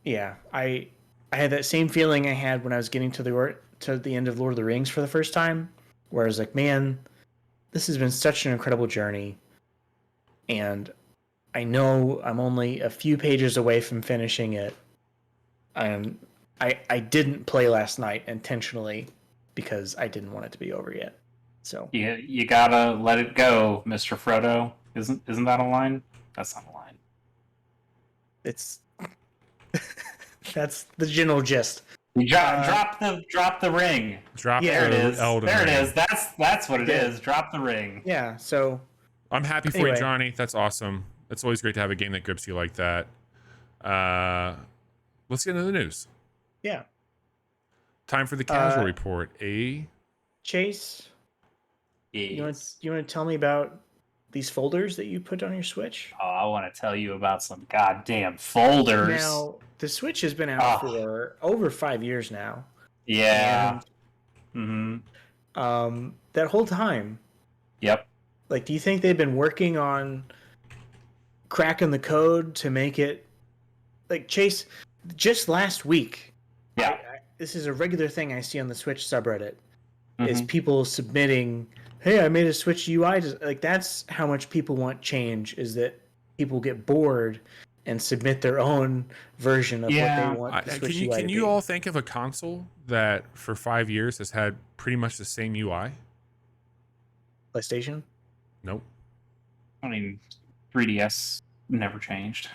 Yeah, I had that same feeling I had when I was getting to the end of Lord of the Rings for the first time, where I was like, man, this has been such an incredible journey, and I know I'm only a few pages away from finishing it. I didn't play last night intentionally because I didn't want it to be over yet. So you gotta let it go, Mr. Frodo. Isn't that a line? That's not a line. It's That's the general gist. Drop the ring. There it is. Elden Ring. It is. That's what it is. Drop the ring. Yeah. So I'm happy for you, Johnny. That's awesome. It's always great to have a game that grips you like that. Let's get into the news. Yeah. Time for the casual report. Chase. Yes. You want to tell me about these folders that you put on your Switch? Oh, I want to tell you about some goddamn folders. Now, the Switch has been out for over 5 years now. Yeah. And, that whole time. Yep. Like, do you think they've been working on cracking the code to make it like Chase? Just last week, this is a regular thing I see on the Switch subreddit. Is people submitting, "Hey, I made a Switch UI." Like, that's how much people want change. Is that people get bored and submit their own version of what they want the Switch UI to be. Can you all think of a console that for 5 years has had pretty much the same UI? PlayStation? Nope. I mean, 3DS never changed.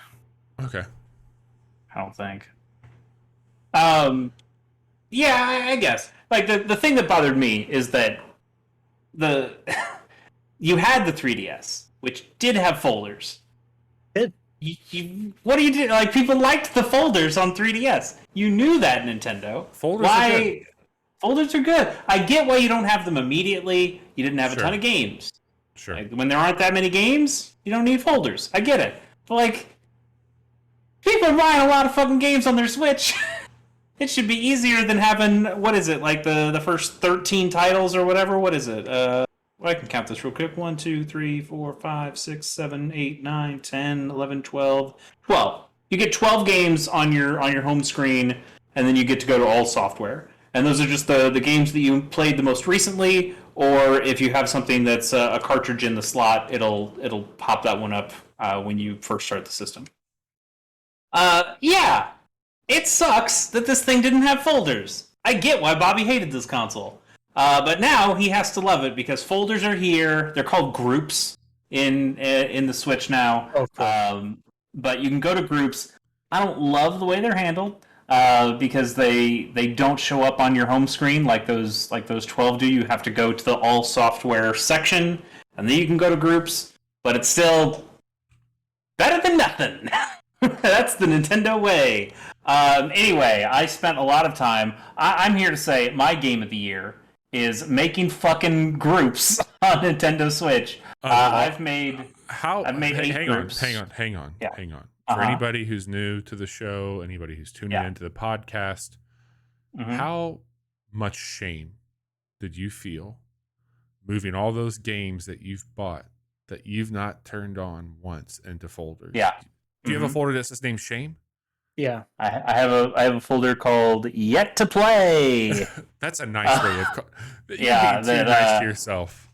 Okay. I don't think. Yeah, I guess. Like, the thing that bothered me is that you had the 3DS, which did have folders. What do you do? Like, people liked the folders on 3DS. You knew that, Nintendo. Folders are good. Folders are good. I get why you don't have them immediately. You didn't have a ton of games. Sure. Like, when there aren't that many games, you don't need folders. I get it. But, like, people are buying a lot of fucking games on their Switch. It should be easier than having, what is it, like the first 13 titles or whatever? What is it? I can count this real quick. 1, 2, 3, 4, 5, 6, 7, 8, 9, 10, 11, 12. 12. You get 12 games on your home screen, and then you get to go to all software. And those are just the games that you played the most recently, or if you have something that's a cartridge in the slot, it'll pop that one up when you first start the system. Yeah. It sucks that this thing didn't have folders. I get why Bobby hated this console. But now he has to love it because folders are here. They're called groups in the Switch now. Okay. But you can go to groups. I don't love the way they're handled because they don't show up on your home screen like those 12 do. You have to go to the all software section, and then you can go to groups. But it's still better than nothing. That's the Nintendo way. Anyway, I spent a lot of time. I'm here to say my game of the year is making fucking groups on Nintendo Switch. I've made 8 groups. Hang on. For anybody who's new to the show, anybody who's tuning into the podcast, how much shame did you feel moving all those games that you've bought that you've not turned on once into folders? Yeah. Do you have a folder that's named Shame? Yeah, I have a folder called Yet to Play. That's a nice way of. You're being too nice to yourself.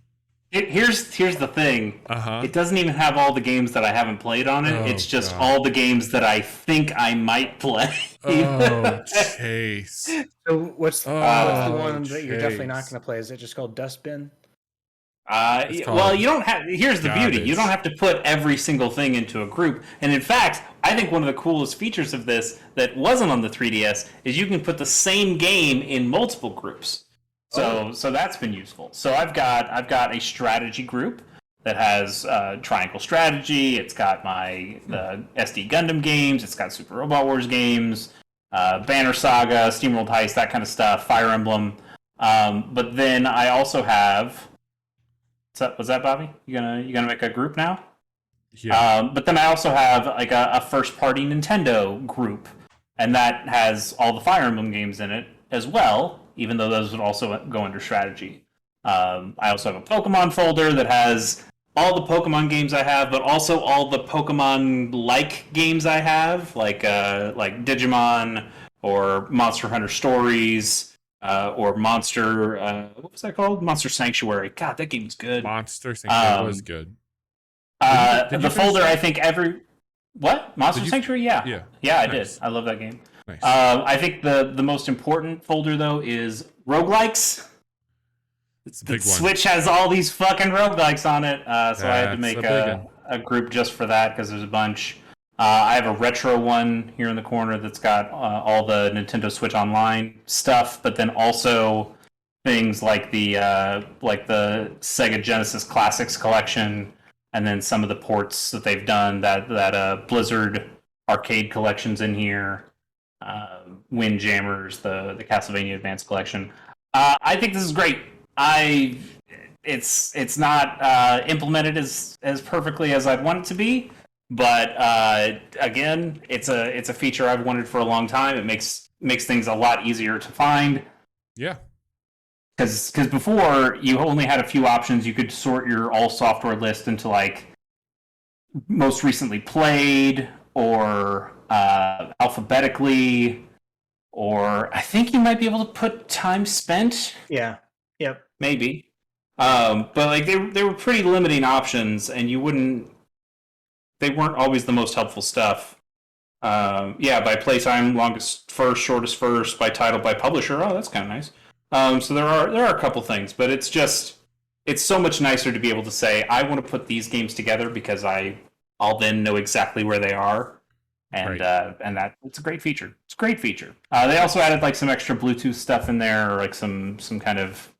Here's the thing. It doesn't even have all the games that I haven't played on it. It's just all the games that I think I might play. Oh, Chase. So what's the one that you're definitely not going to play? Is it just called Dustbin? Well, you don't have. Here's the beauty: you don't have to put every single thing into a group. And in fact, I think one of the coolest features of this that wasn't on the 3DS is you can put the same game in multiple groups. So that's been useful. So I've got a strategy group that has Triangle Strategy. It's got my SD Gundam games. It's got Super Robot Wars games, Banner Saga, SteamWorld Heist, that kind of stuff. Fire Emblem. But then I also have. Was that Bobby? You gonna make a group now? Yeah. But then I also have like a first-party Nintendo group, and that has all the Fire Emblem games in it as well. Even though those would also go under strategy. I also have a Pokemon folder that has all the Pokemon games I have, but also all the Pokemon-like games I have, like Digimon or Monster Hunter Stories. Or Monster, what was that called? Monster Sanctuary. God, that game was good. Monster Sanctuary was good. The folder, I think What? Monster Sanctuary? Yeah. Yeah, I did. I love that game. Nice. I think the most important folder, though, is roguelikes. It's a big one. Switch has all these fucking roguelikes on it, so I had to make a group just for that, because there's a bunch. I have a retro one here in the corner that's got all the Nintendo Switch Online stuff, but then also things like the Sega Genesis Classics collection, and then some of the ports that they've done. That Blizzard arcade collection's in here. Windjammers, the Castlevania Advance collection. I think this is great. It's not implemented as perfectly as I'd want it to be. But again, it's a feature I've wanted for a long time. It makes things a lot easier to find. Yeah. Because before, you only had a few options. You could sort your all software list into like most recently played, or alphabetically, or I think you might be able to put time spent. Yeah. Yep. Maybe. But like they were pretty limiting options, and they weren't always the most helpful stuff. By playtime, longest first, shortest first, by title, by publisher. Oh, that's kind of nice. So there are a couple things, but it's so much nicer to be able to say, I want to put these games together because I'll then know exactly where they are, and that it's a great feature. It's a great feature. They also added like some extra Bluetooth stuff in there, or like some kind of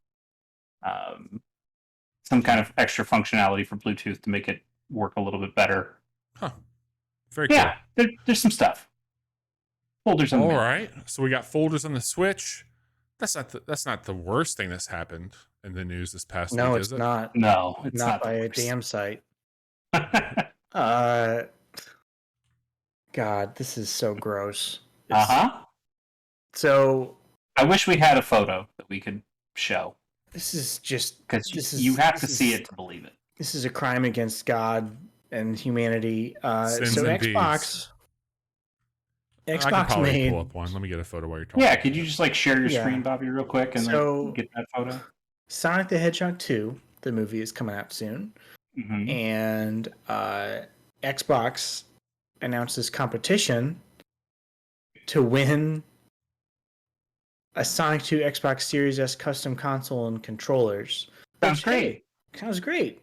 extra functionality for Bluetooth to make it work a little bit better. Huh. Very cool. Yeah, there's some stuff. Folders on the All right. So we got folders on the Switch. That's not the worst thing that's happened in the news this past week, is it? Not. No, it's not by a damn sight. God, this is so gross. So I wish we had a photo that we could show. This is just because you have to see it to believe it. This is a crime against God and humanity. Sins so and Xbox I can probably pull up one. Let me get a photo while you're talking. Yeah, could you just like share your screen, Bobby, real quick, and then get that photo? Sonic the Hedgehog 2, the movie, is coming out soon, and Xbox announced this competition to win a Sonic 2 Xbox Series S custom console and controllers. Sounds great. Sounds great.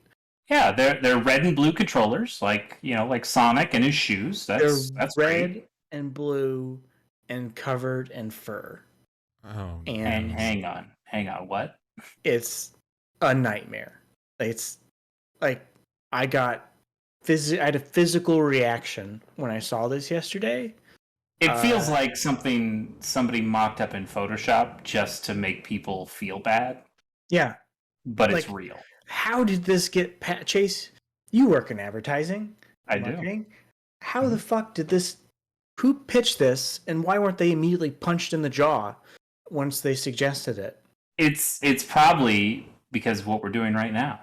Yeah, they're red and blue controllers, like Sonic and his shoes. That's red great. And blue and covered in fur. Oh, and hang on, what? It's a nightmare. It's like I had a physical reaction when I saw this yesterday. It feels like somebody mocked up in Photoshop just to make people feel bad. Yeah, but it's real. How did this get Chase? You work in advertising. I do. How the fuck did this? Who pitched this, and why weren't they immediately punched in the jaw once they suggested it? It's probably because of what we're doing right now.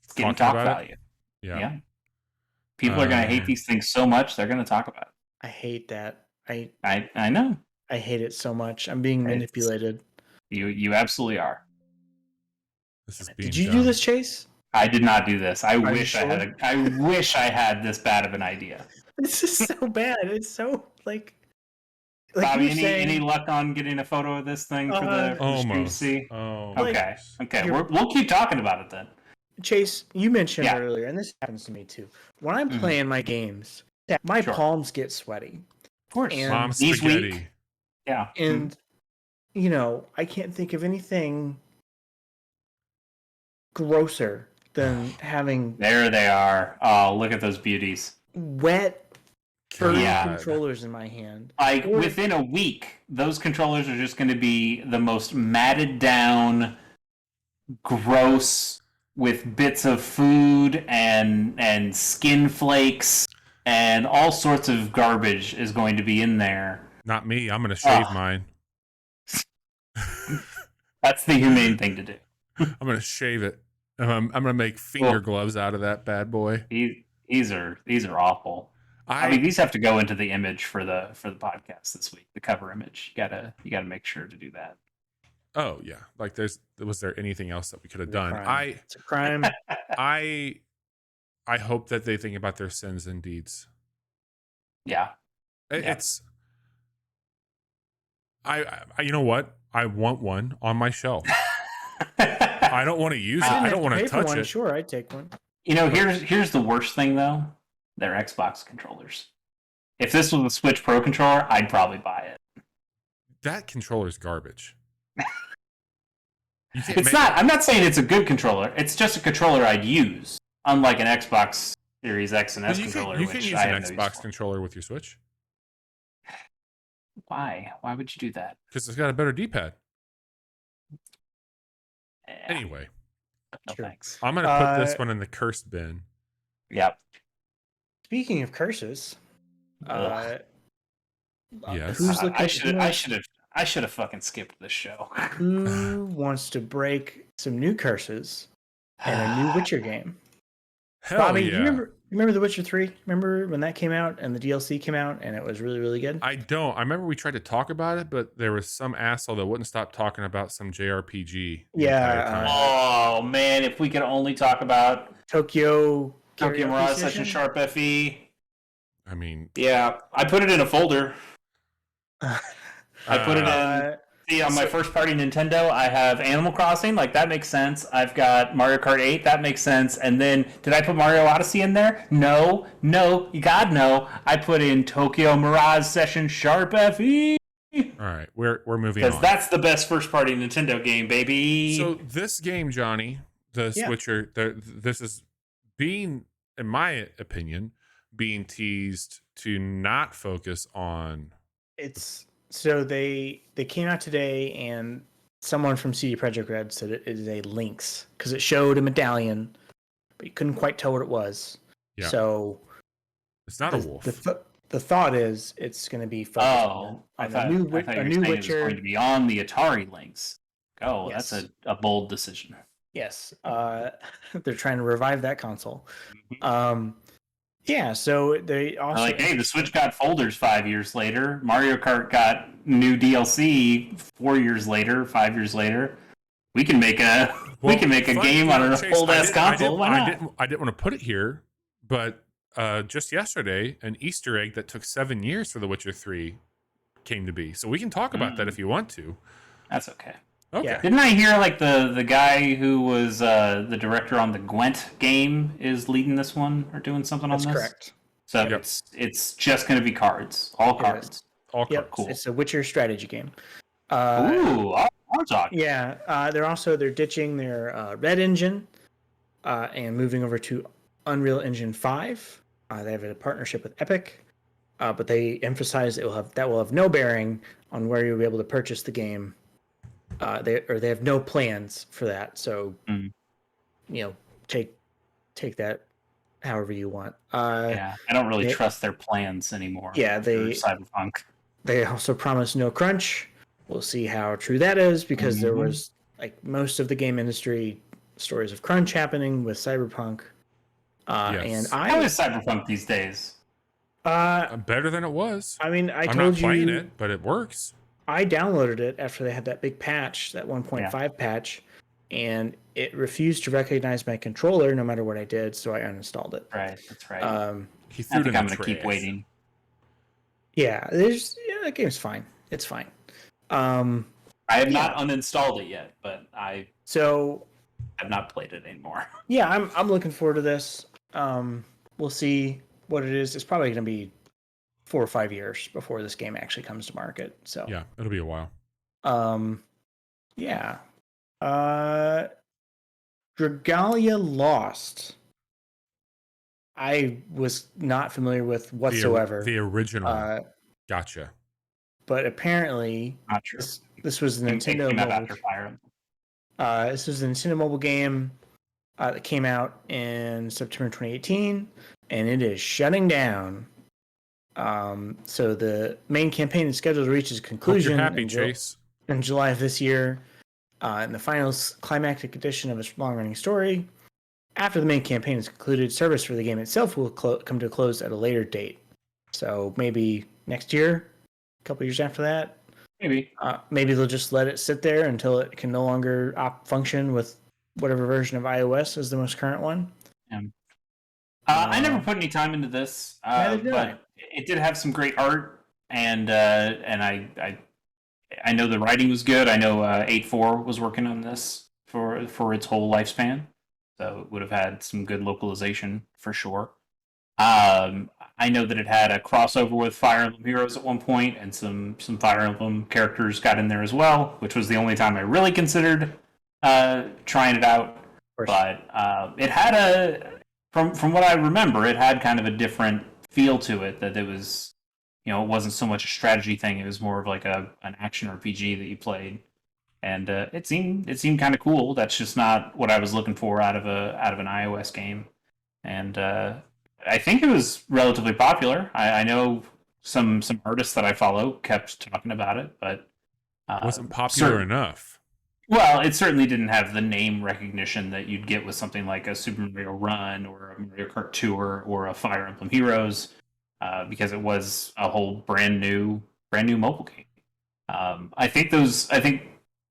It's getting talk value. Yeah. People are going to hate these things so much, they're going to talk about it. I hate that. I know. I hate it so much. I'm being manipulated. You absolutely are. Did you do this, Chase? I did not do this. I wish I had this bad of an idea. This is so bad. It's so like Bobby, any luck on getting a photo of this thing for the stream to see? Oh, okay. We'll keep talking about it then. Chase, you mentioned earlier, and this happens to me too. When I'm playing my games, my palms get sweaty. Of course, and these week, and I can't think of anything grosser than having. There they are. Oh, look at those beauties. Wet controllers in my hand. Like within a week, those controllers are just going to be the most matted down, gross, with bits of food and skin flakes and all sorts of garbage is going to be in there. Not me. I'm going to shave mine. That's the humane thing to do. I'm going to shave it. I'm going to make finger gloves out of that bad boy. These are awful. I mean, these have to go into the image for the podcast this week. The cover image. You gotta make sure to do that. Oh yeah, like was there anything else that we could have done? It's a crime. I hope that they think about their sins and deeds. Yeah, it's. You know what? I want one on my shelf. I don't want to use it. I don't want to touch it. Sure, I'd take one. Here's the worst thing though. They're Xbox controllers. If this was a Switch Pro controller, I'd probably buy it. That controller's garbage. I'm not saying it's a good controller. It's just a controller I'd use, unlike an Xbox Series X and S controller. You can use an Xbox controller with your Switch. Why? Why would you do that? Because it's got a better D-pad. Anyway. No thanks. I'm going to put this one in the cursed bin. Yep. Speaking of curses, yes. Who's looking? I should have fucking skipped this show. Who wants to break some new curses and a new Witcher game? Hell Bobby, yeah. you remember The Witcher 3? Remember when that came out and the DLC came out and it was really, really good? I don't. I remember we tried to talk about it, but there was some asshole that wouldn't stop talking about some JRPG. Yeah. Oh, man. If we could only talk about Tokyo Mirage Session Sharp FE. I mean... Yeah. I put it in a folder. I put it in... See, on my first party Nintendo, I have Animal Crossing. Like, that makes sense. I've got Mario Kart 8. That makes sense. And then, did I put Mario Odyssey in there? No. God, no. I put in Tokyo Mirage Session Sharp FE. All right, we're moving on. Because that's the best first party Nintendo game, baby. So this game, Johnny, the Switcher, this is being, in my opinion, being teased to not focus on... So they came out today, and someone from CD Projekt Red said it is a Lynx because it showed a medallion, but you couldn't quite tell what it was. Yeah. So it's not a wolf. The thought is it's going to be focused on a new Witcher. Going to be on the Atari Lynx. Oh, yes. That's a bold decision. Yes. They're trying to revive that console. Yeah, so they also... Like, hey, the Switch got folders 5 years later. Mario Kart got new DLC 4 years later, 5 years later. We can make a game on an old-ass console. Why not? I didn't want to put it here, but just yesterday, an Easter egg that took 7 years for The Witcher 3 came to be. So we can talk about that if you want to. That's okay. Okay. Yeah. Didn't I hear like the guy who was the director on the Gwent game is leading this one or doing something on this? That's correct. So it's just going to be cards, all cards. All cards. Cool. It's a Witcher strategy game. Cards. Yeah, they're ditching their Red Engine and moving over to Unreal Engine 5. They have a partnership with Epic, but they emphasize that will have no bearing on where you'll be able to purchase the game. They have no plans for that, so take that however you want. I don't really trust their plans anymore. Yeah, Cyberpunk. They also promised no crunch. We'll see how true that is because there was like most of the game industry stories of crunch happening with Cyberpunk. And how is Cyberpunk these days? Better than it was. I mean, I'm not playing it, but it works. I downloaded it after they had that big patch, that 1.5 patch, and it refused to recognize my controller no matter what I did, so I uninstalled it. Right, that's right. I'm going to keep waiting. Yeah, that game's fine. It's fine. I have not uninstalled it yet, but I have not played it anymore. Yeah, I'm looking forward to this. We'll see what it is. It's probably going to be 4 or 5 years before this game actually comes to market. So yeah, it'll be a while. Yeah. Dragalia Lost. I was not familiar with whatsoever. The original. Gotcha. But apparently, not true. This was the Nintendo mobile. This was the Nintendo mobile game that came out in September 2018, and it is shutting down. So the main campaign is scheduled to reach its conclusion. Hope you're happy, Chase. In July of this year, in the final climactic edition of its long-running story. After the main campaign is concluded, service for the game itself will come to a close at a later date. So maybe next year, a couple years after that. Maybe. Maybe they'll just let it sit there until it can no longer function with whatever version of iOS is the most current one. Yeah. I never put any time into this, but it did have some great art, and I know the writing was good. I know 8.4 was working on this for its whole lifespan, so it would have had some good localization for sure. I know that it had a crossover with Fire Emblem Heroes at one point, and some Fire Emblem characters got in there as well, which was the only time I really considered trying it out. But it had from what I remember, it had kind of a different feel to it. That it was, it wasn't so much a strategy thing; it was more of like an action RPG that you played, and it seemed kind of cool. That's just not what I was looking for out of an iOS game, and I think it was relatively popular. I know some artists that I follow kept talking about it, but it wasn't popular enough. Well, it certainly didn't have the name recognition that you'd get with something like a Super Mario Run or a Mario Kart Tour or a Fire Emblem Heroes, because it was a whole brand new mobile game. I think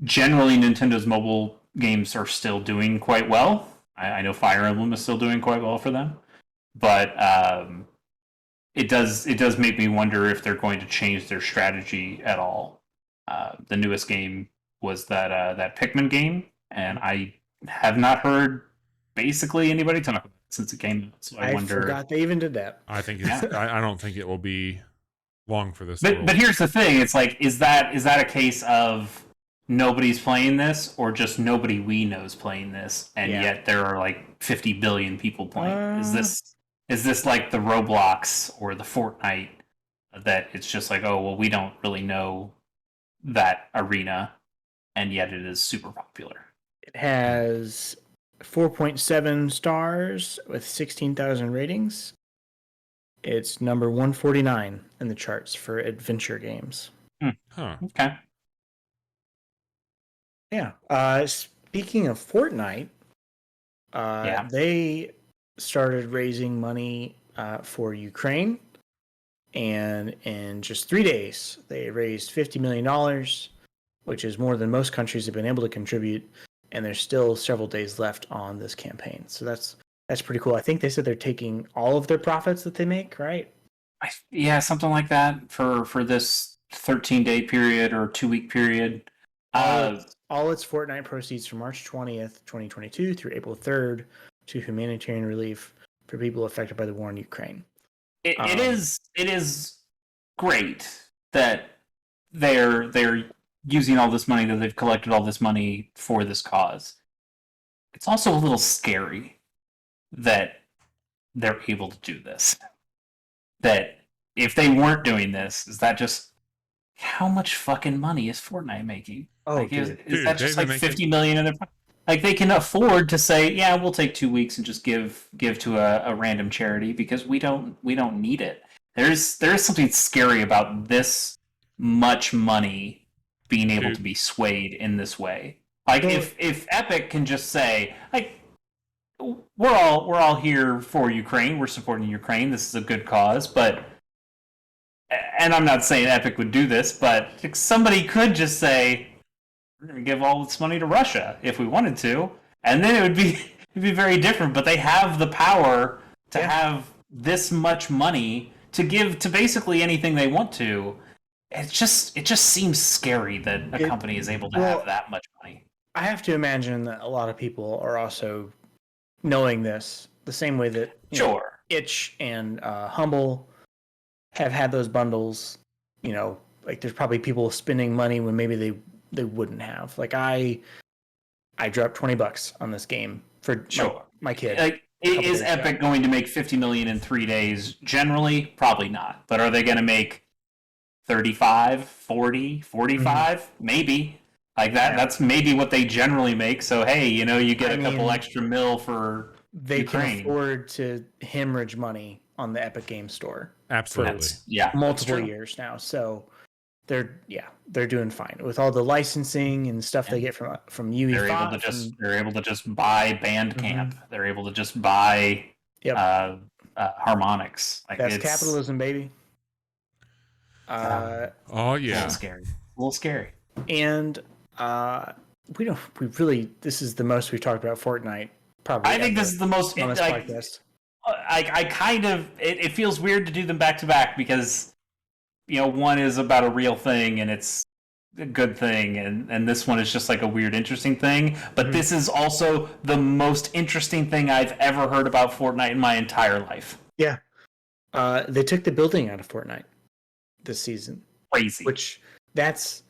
generally Nintendo's mobile games are still doing quite well. I know Fire Emblem is still doing quite well for them, but it does make me wonder if they're going to change their strategy at all. The newest game was that Pikmin game, and I have not heard basically anybody talk about it since it came out. So I wonder. Forgot they even did that. I think I don't think it will be long for this. But here's the thing: it's like, is that a case of nobody's playing this, or just nobody we know is playing this, and yet there are like 50 billion people playing? Is this like the Roblox or the Fortnite that it's just like, oh well, we don't really know that arena, and yet it is super popular? It has 4.7 stars with 16,000 ratings. It's number 149 in the charts for adventure games. Huh. Okay. Yeah. Speaking of Fortnite, they started raising money for Ukraine, and in just 3 days, they raised $50 million, which is more than most countries have been able to contribute, and there's still several days left on this campaign. So that's pretty cool. I think they said they're taking all of their profits that they make, right? Yeah, something like that for this 13-day period or 2-week period. All its Fortnite proceeds from March 20th, 2022 through April 3rd to humanitarian relief for people affected by the war in Ukraine. It is great that they're using all this money, that they've collected all this money for this cause. It's also a little scary that they're able to do this. That if they weren't doing this, is that just how much fucking money is Fortnite making? Oh, like, is that just like 50 million in their, like, they can afford to say, yeah, we'll take 2 weeks and just give to a random charity because we don't need it. There is something scary about this much money being able to be swayed in this way. Like, if Epic can just say, like, we're all here for Ukraine, we're supporting Ukraine, this is a good cause, but, and I'm not saying Epic would do this, but somebody could just say, we're going to give all this money to Russia if we wanted to, and then it'd be very different. But they have the power to have this much money to give to basically anything they want to. It just seems scary that a company is able to have that much money. I have to imagine that a lot of people are also knowing this the same way that Itch and Humble have had those bundles. Like there's probably people spending money when maybe they wouldn't have. Like I dropped $20 on this game for my kid. Like, is Epic going to make 50 million in 3 days? Generally, probably not. But are they going to make 35, 40, 45? Mm-hmm. Maybe. Like that. Yeah. That's maybe what they generally make. So hey, you get a couple extra mil for Ukraine. Can afford to hemorrhage money on the Epic Game Store. Absolutely. Multiple years now. So they're doing fine with all the licensing and stuff they get from UE5. They're able to just buy Bandcamp. Mm-hmm. They're able to just buy harmonics. Like, that's capitalism, baby. Oh yeah, a little scary. And this is the most we've talked about Fortnite. Probably. I think this is the most on this podcast. I kind of it feels weird to do them back to back because one is about a real thing and it's a good thing, and this one is just like a weird, interesting thing. But this is also the most interesting thing I've ever heard about Fortnite in my entire life. Yeah, They took the building out of Fortnite this season. Crazy. Which was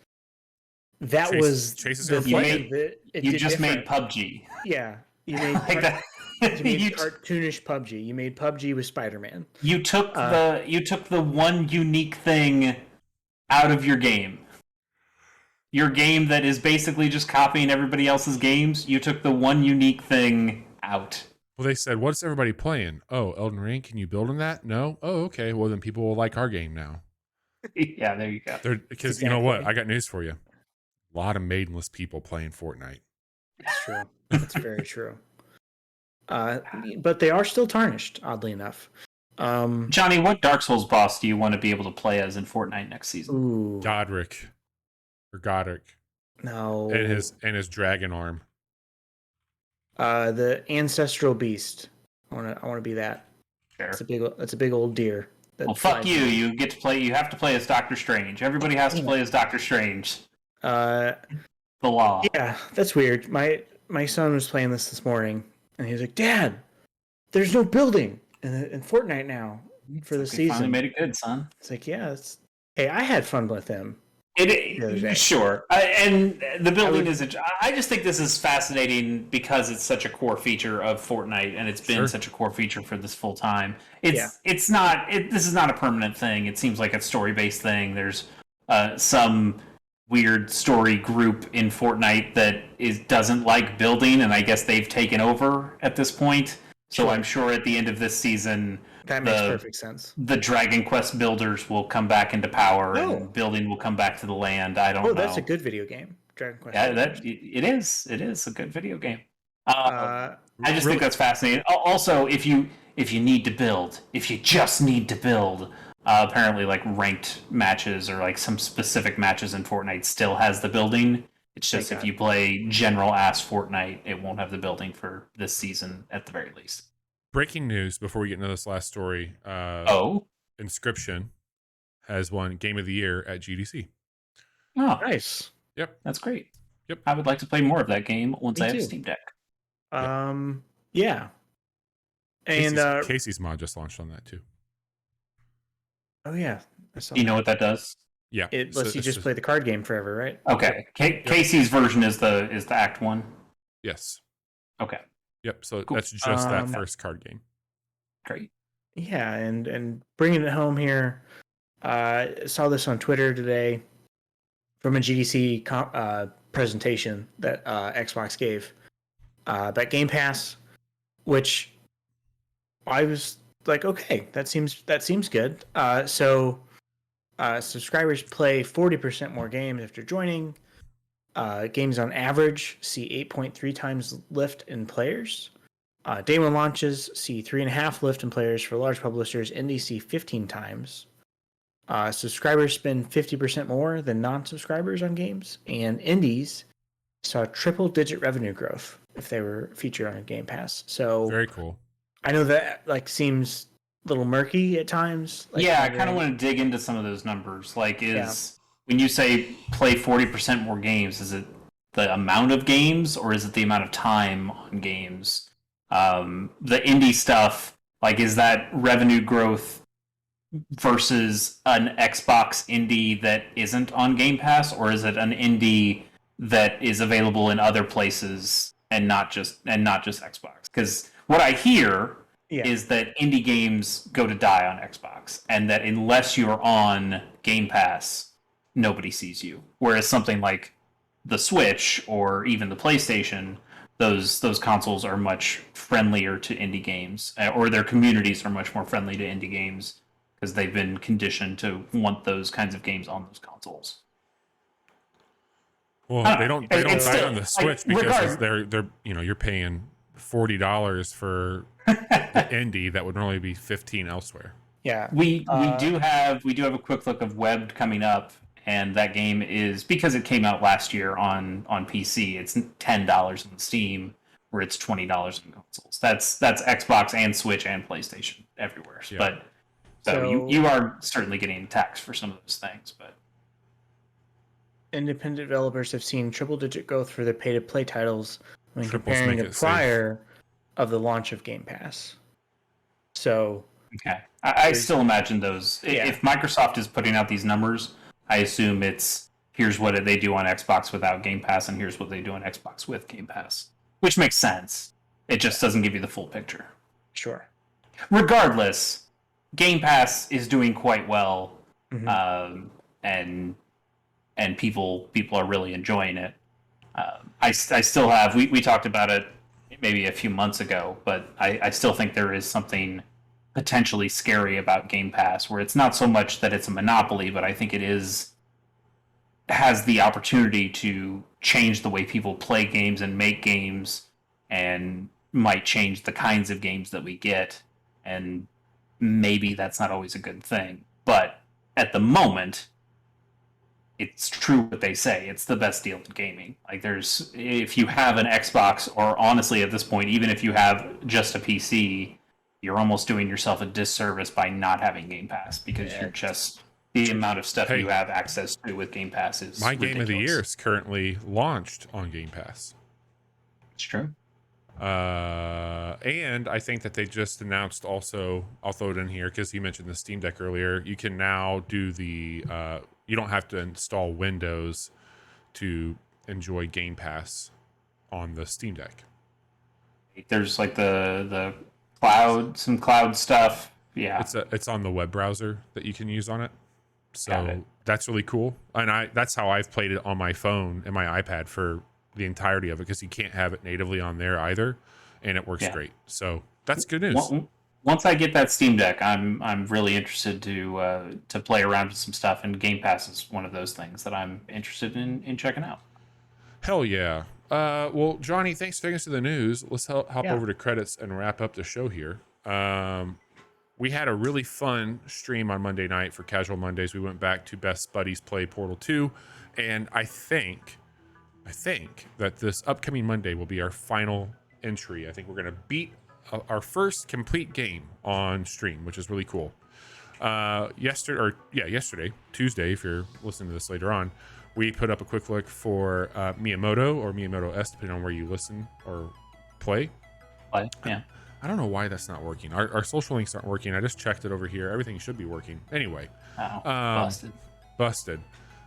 Chase's the thing. You just made PUBG. Yeah, you made cartoonish PUBG. You made PUBG with Spider-Man. You took the one unique thing out of your game. Your game that is basically just copying everybody else's games. You took the one unique thing out. Well, they said, "What's everybody playing?" Oh, Elden Ring. Can you build on that? No. Oh, okay. Well, then people will like our game now. Yeah, there you go. Because you know what? I got news for you. A lot of maidenless people playing Fortnite. That's true. That's very true. But they are still tarnished, oddly enough. Johnny, what Dark Souls boss do you want to be able to play as in Fortnite next season? Ooh. Godric. No. And his dragon arm. The ancestral beast. I want to be that. Sure. It's a big old deer. Well, fuck you. You get to play. You have to play as Doctor Strange. Everybody has to play as Doctor Strange. The law. Yeah, that's weird. My son was playing this morning, and he was like, "Dad, there's no building in Fortnite now for the season." Finally made it good, son. It's like, yeah, hey, I had fun with him. Sure, and the building I just think this is fascinating because it's such a core feature of Fortnite, and it's been such a core feature for this full time. This is not a permanent thing. It seems like a story based thing. There's some weird story group in Fortnite that doesn't like building, and I guess they've taken over at this point. So I'm sure at the end of this season, that makes perfect sense. The Dragon Quest builders will come back into power, and building will come back to the land. I don't know. That's a good video game, Dragon Quest. Yeah, it is. It is a good video game. I just think that's fascinating. Also, if you need to build, if you just need to build, apparently like ranked matches or like some specific matches in Fortnite still has the building. It's just if you play general ass Fortnite, it won't have the building for this season at the very least. Breaking news before we get into this last story. Inscription has won Game of the Year at GDC. Oh, nice. Yep. That's great. Yep. I would like to play more of that game once I have a Steam Deck. Yeah. And Casey's mod just launched on that too. Oh yeah. You know what that does? Yeah. It lets you just play the card game forever, right? Okay. Casey's version is the Act 1? Yes. Okay. Yep. So that's just that first card game. Great. Yeah, and bringing it home here, saw this on Twitter today from a GDC presentation that Xbox gave about Game Pass, which I was like, okay, that seems good. So subscribers play 40% more games after joining. Games on average see 8.3 times lift in players. Day one launches see 3.5 lift in players for large publishers. Indies see 15 times. Subscribers spend 50% more than non-subscribers on games, and indies saw triple-digit revenue growth if they were featured on a Game Pass. So very cool. I know that seems a little murky at times. I kind of want to dig into some of those numbers. When you say play 40% more games, is it the amount of games or is it the amount of time on games? The indie stuff, is that revenue growth versus an Xbox indie that isn't on Game Pass, or is it an indie that is available in other places and not just Xbox? Because what I hear is that indie games go to die on Xbox, and that unless you're on Game Pass, nobody sees you. Whereas something like the Switch or even the PlayStation, those consoles are much friendlier to indie games, or their communities are much more friendly to indie games because they've been conditioned to want those kinds of games on those consoles. Well, they don't buy on the Switch because they're you're paying $40 for the indie that would normally be $15 elsewhere. Yeah, we do have a quick look of Webbed coming up. And that game is, because it came out last year on PC, it's $10 on Steam, where it's $20 on consoles. That's Xbox and Switch and PlayStation everywhere. Yeah. But so you are certainly getting taxed for some of those things. But independent developers have seen triple-digit growth for their pay-to-play titles when comparing the prior of the launch of Game Pass. So Okay. I still imagine those. Yeah. If Microsoft is putting out these numbers, I assume it's here's what they do on Xbox without Game Pass, and here's what they do on Xbox with Game Pass, which makes sense. It just doesn't give you the full picture. Sure. Regardless, Game Pass is doing quite well, and people are really enjoying it. I still have. We talked about it maybe a few months ago, but I still think there is something potentially scary about Game Pass, where it's not so much that it's a monopoly, but I think it has the opportunity to change the way people play games and make games, and might change the kinds of games that we get, and maybe that's not always a good thing. But at the moment, it's true what they say. It's the best deal in gaming. Like, if you have an Xbox, or honestly at this point, even if you have just a PC, you're almost doing yourself a disservice by not having Game Pass, because you're just the amount of stuff you have access to with Game Pass is my ridiculous. Game of the Year is currently launched on Game Pass. It's true. And I think that they just announced also, I'll throw it in here because you mentioned the Steam Deck earlier, you can now do the you don't have to install Windows to enjoy Game Pass on the Steam Deck. There's like the cloud, some cloud stuff. Yeah, it's on the web browser that you can use on it. So that's really cool. And that's how I've played it on my phone and my iPad for the entirety of it, because you can't have it natively on there either, and it works great. So that's good news. Once I get that Steam Deck, I'm really interested to play around with some stuff, and Game Pass is one of those things that I'm interested in checking out. Hell yeah. Well, Johnny, thanks for taking us to the news. Let's hop over to credits and wrap up the show here. We had a really fun stream on Monday night for Casual Mondays. We went back to Best Buddies Play Portal 2, and I think that this upcoming Monday will be our final entry. I think we're going to beat our first complete game on stream, which is really cool. Yesterday, Tuesday, if you're listening to this later on, we put up a quick look for Miyamoto, or Miyamoto S, depending on where you listen or play. Yeah. I don't know why that's not working. Our social links aren't working. I just checked it over here. Everything should be working. Anyway. Busted.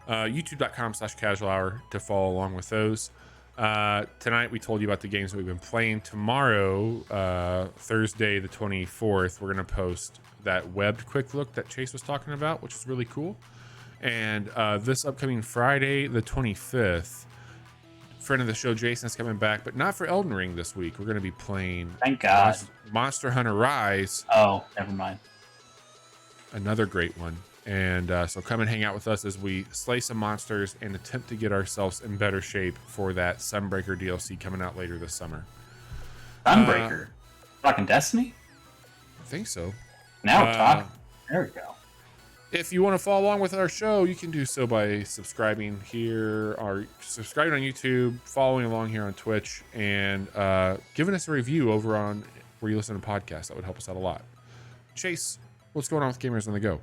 YouTube.com/casual hour to follow along with those. Tonight we told you about the games that we've been playing. Tomorrow, Thursday the 24th, we're going to post that webbed quick look that Chase was talking about, which is really cool. And this upcoming Friday the 25th, friend of the show Jason's coming back, but not for Elden Ring this week. We're going to be playing, thank God, Monster Hunter Rise. Oh, never mind. Another great one. And so come and hang out with us as we slay some monsters and attempt to get ourselves in better shape for that Sunbreaker DLC coming out later this summer. Sunbreaker? Talking Destiny? I think so. Now we're talking. There we go. If you want to follow along with our show, you can do so by subscribing here, or subscribing on YouTube, following along here on Twitch, and giving us a review over on where you listen to podcasts. That would help us out a lot. Chase, what's going on with Gamers on the Go?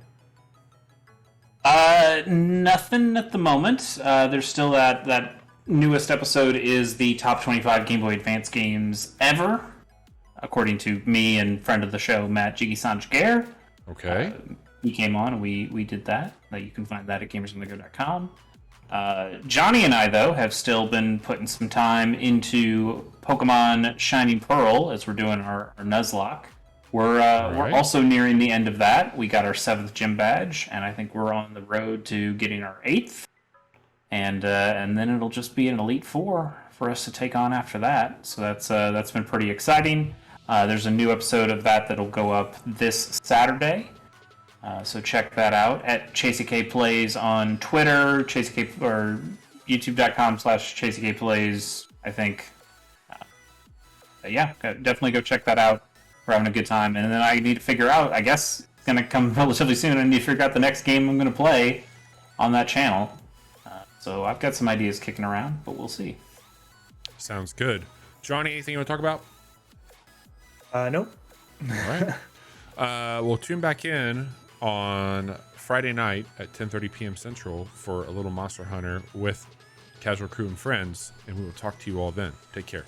Nothing at the moment. There's still that newest episode is the top 25 Game Boy Advance games ever, according to me and friend of the show, Matt Jiggy-san Jaguar. Okay. He came on and we did that. You can find that at gamersonthego.com. Johnny and I, though, have still been putting some time into Pokemon Shining Pearl as we're doing our Nuzlocke. We're also nearing the end of that. We got our 7th gym badge, and I think we're on the road to getting our 8th. And then it'll just be an Elite Four for us to take on after that. So that's been pretty exciting. There's a new episode of that that'll go up this Saturday. So check that out at ChasyK Plays on Twitter, ChasyK, or youtube.com/ChasyK Plays, I think. Definitely go check that out. We're having a good time. And then I need to figure out, I guess it's going to come relatively soon, I need to figure out the next game I'm going to play on that channel. So I've got some ideas kicking around, but we'll see. Sounds good. Johnny, anything you want to talk about? Nope. All right. We'll tune back in on Friday night at 10:30 p.m. Central for a little Monster Hunter with Casual Crew and friends, and we will talk to you all then. Take care.